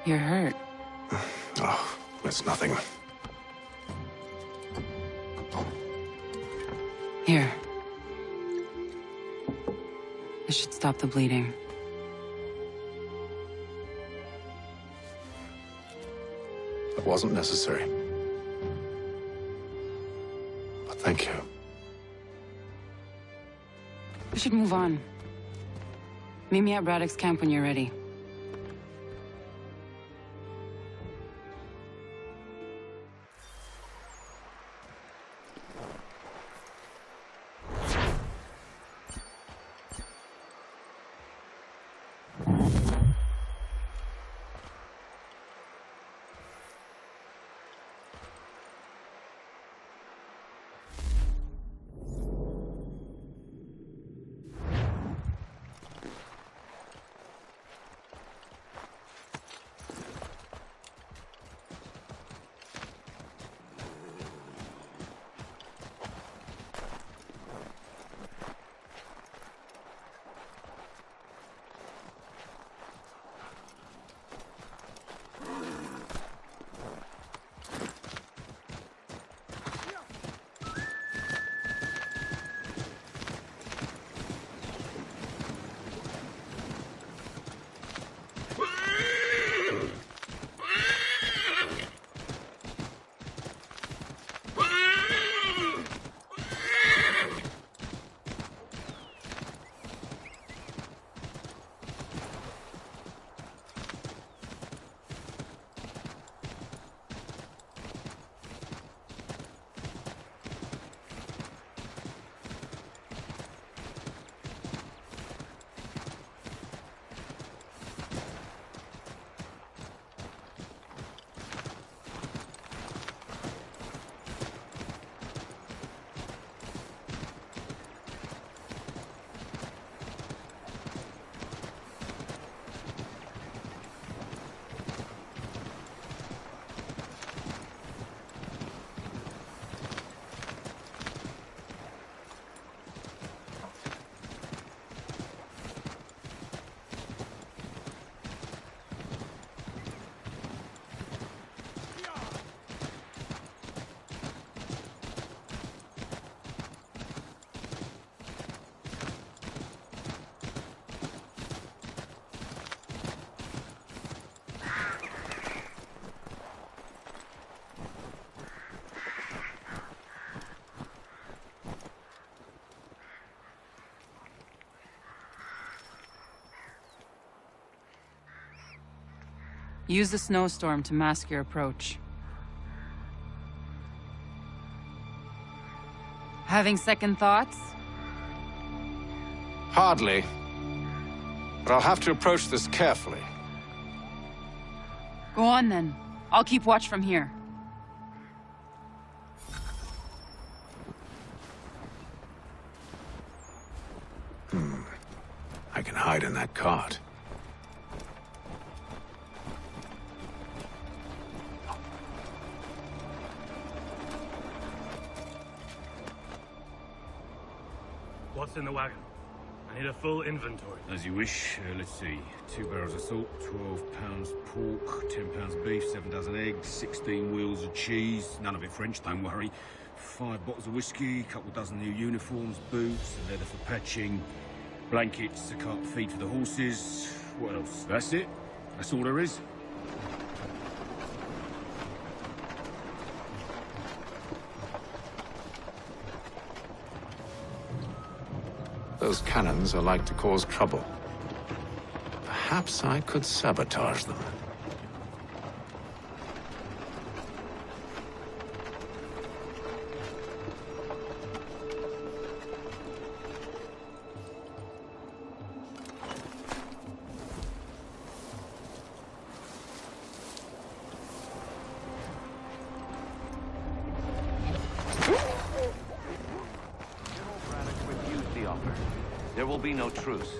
[SPEAKER 18] You're hurt.
[SPEAKER 16] Oh, it's nothing.
[SPEAKER 18] Here. This should stop the bleeding.
[SPEAKER 16] That wasn't necessary. But thank you.
[SPEAKER 18] We should move on. Meet me at Braddock's camp when you're ready. Use the snowstorm to mask your approach. Having second thoughts?
[SPEAKER 16] Hardly. But I'll have to approach this carefully.
[SPEAKER 18] Go on then. I'll keep watch from here.
[SPEAKER 7] I can hide in that cart.
[SPEAKER 23] What's in the wagon? I need a full inventory.
[SPEAKER 4] As you wish. Let's see. 2 barrels of salt, 12 pounds pork, 10 pounds beef, 7 dozen eggs, 16 wheels of cheese. None of it French, don't worry. 5 bottles of whiskey, couple dozen new uniforms, boots, leather for patching, blankets, a cart feed for the horses. What else? That's it. That's all there is.
[SPEAKER 7] Those cannons are like to cause trouble. Perhaps I could sabotage them.
[SPEAKER 2] Refuse the offer. There will be no truce.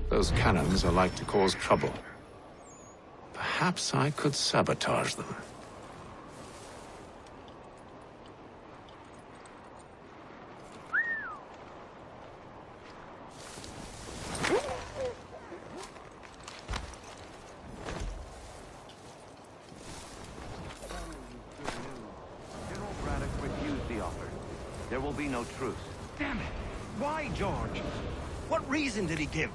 [SPEAKER 7] Those cannons are like to cause trouble. Perhaps I could sabotage them.
[SPEAKER 2] General Braddock refused the offer. There will be no truce.
[SPEAKER 8] Damn it! Why, George? What reason did he give?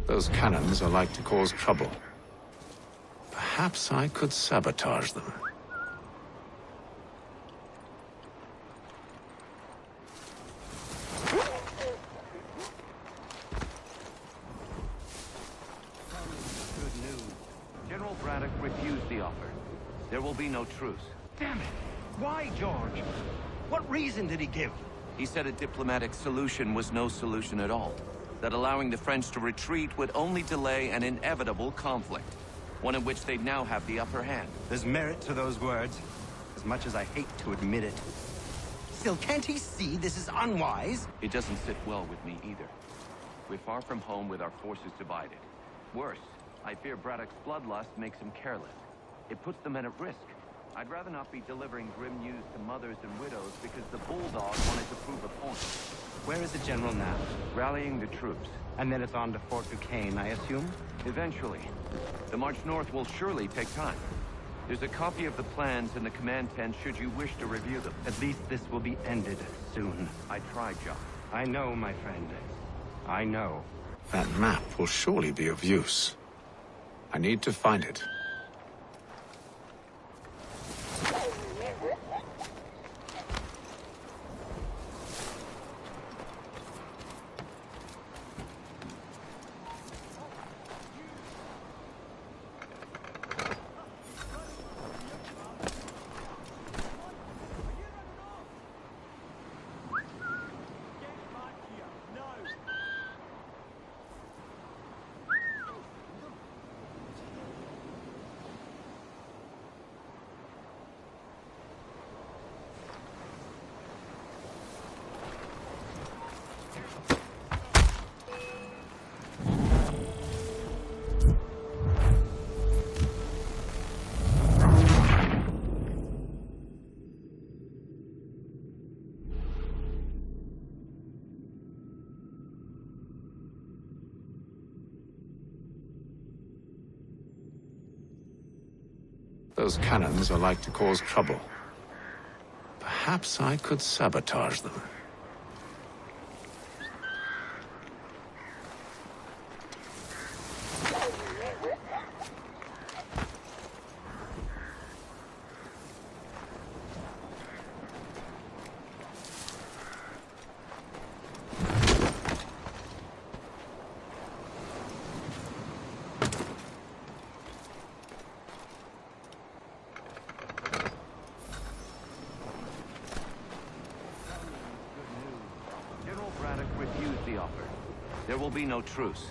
[SPEAKER 7] Those cannons are like to cause trouble. Perhaps I could sabotage them.
[SPEAKER 2] Good news. General Braddock refused the offer. There will be no truce.
[SPEAKER 8] Damn it! Why, George? What reason did he give?
[SPEAKER 2] He said a diplomatic solution was no solution at all. That allowing the French to retreat would only delay an inevitable conflict. One in which they'd now have the upper hand.
[SPEAKER 8] There's merit to those words, as much as I hate to admit it. Still, can't he see this is unwise?
[SPEAKER 2] It doesn't sit well with me either. We're far from home with our forces divided. Worse, I fear Braddock's bloodlust makes him careless. It puts the men at risk. I'd rather not be delivering grim news to mothers and widows because the bulldog wanted to prove a point.
[SPEAKER 8] Where is the general now?
[SPEAKER 2] Rallying the troops.
[SPEAKER 8] And then it's on to Fort Duquesne, I assume?
[SPEAKER 2] Eventually. The march north will surely take time. There's a copy of the plans in the command tent should you wish to review them.
[SPEAKER 8] At least this will be ended soon.
[SPEAKER 2] I tried, John.
[SPEAKER 8] I know, my friend. I know.
[SPEAKER 7] That map will surely be of use. I need to find it.
[SPEAKER 16] Those cannons are like to cause trouble. Perhaps I could sabotage them.
[SPEAKER 2] Refused the offer. There will be no truce.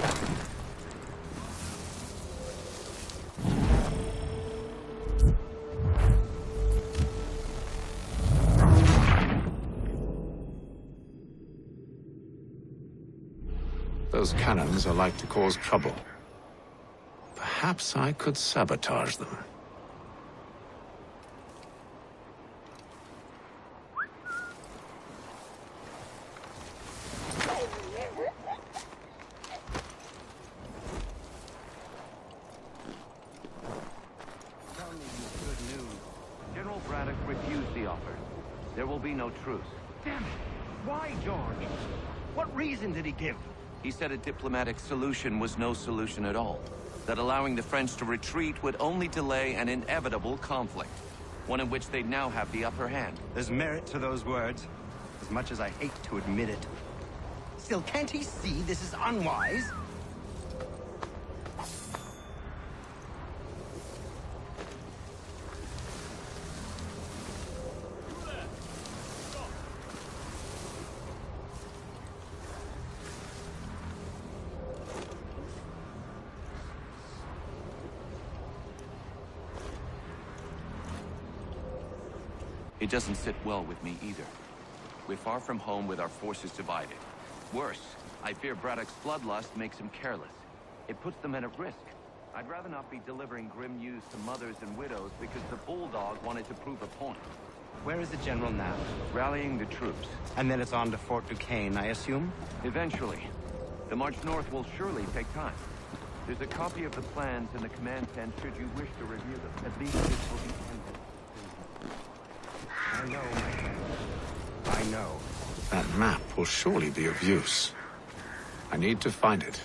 [SPEAKER 16] Those cannons are like to cause trouble. Perhaps I could sabotage them.
[SPEAKER 2] General Braddock refused the offer. There will be no truce.
[SPEAKER 8] Damn it! Why, George? What reason did he give?
[SPEAKER 2] He said a diplomatic solution was no solution at all. That allowing the French to retreat would only delay an inevitable conflict. One in which they'd now have the upper hand.
[SPEAKER 8] There's merit to those words, as much as I hate to admit it. Still, can't he see this is unwise?
[SPEAKER 2] It doesn't sit well with me either. We're far from home with our forces divided. Worse, I fear Braddock's bloodlust makes him careless. It puts the men at risk. I'd rather not be delivering grim news to mothers and widows because the Bulldog wanted to prove a point.
[SPEAKER 8] Where is the General now?
[SPEAKER 2] Rallying the troops.
[SPEAKER 8] And then it's on to Fort Duquesne, I assume?
[SPEAKER 2] Eventually. The march north will surely take time. There's a copy of the plans in the command tent should you wish to review them. At least this will be ended.
[SPEAKER 8] I know, my friend. I know.
[SPEAKER 16] That map will surely be of use. I need to find it.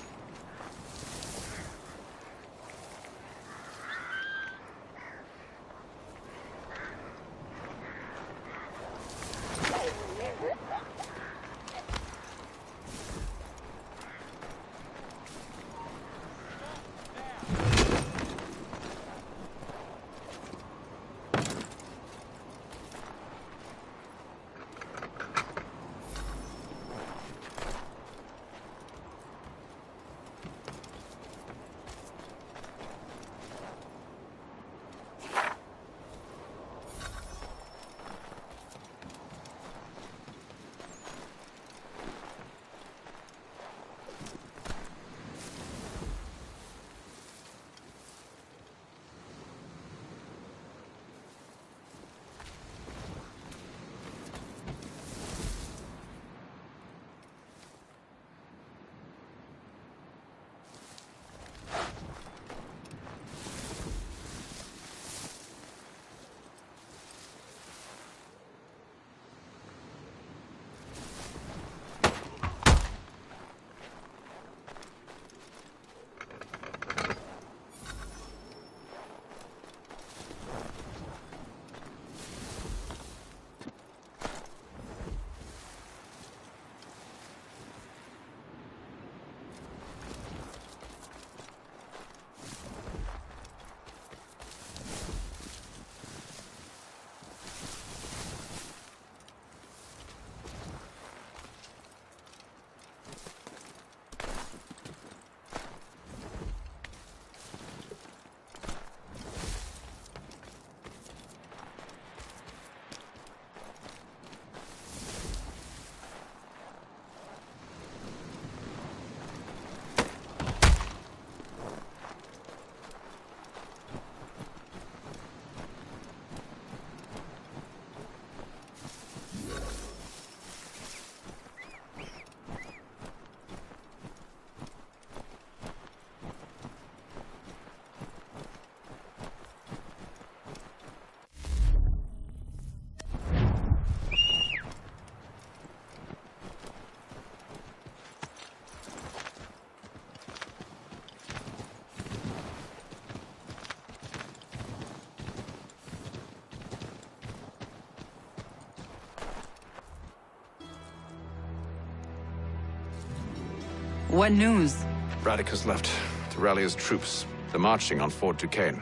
[SPEAKER 18] What news?
[SPEAKER 16] Braddock has left to rally his troops. They're marching on Fort Duquesne.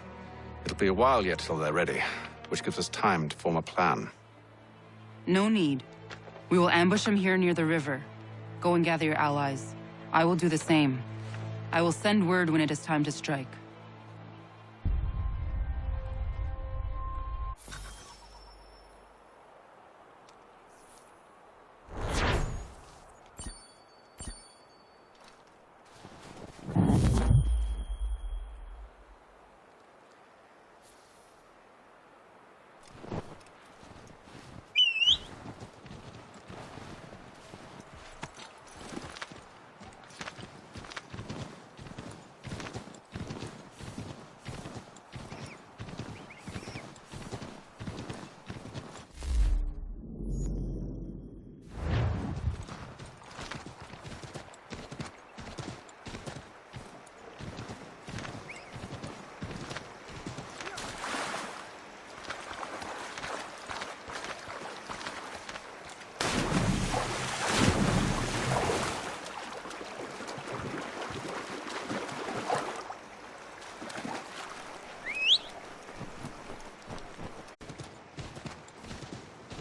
[SPEAKER 16] It'll be a while yet till they're ready, which gives us time to form a plan.
[SPEAKER 18] No need. We will ambush him here near the river. Go and gather your allies. I will do the same. I will send word when it is time to strike.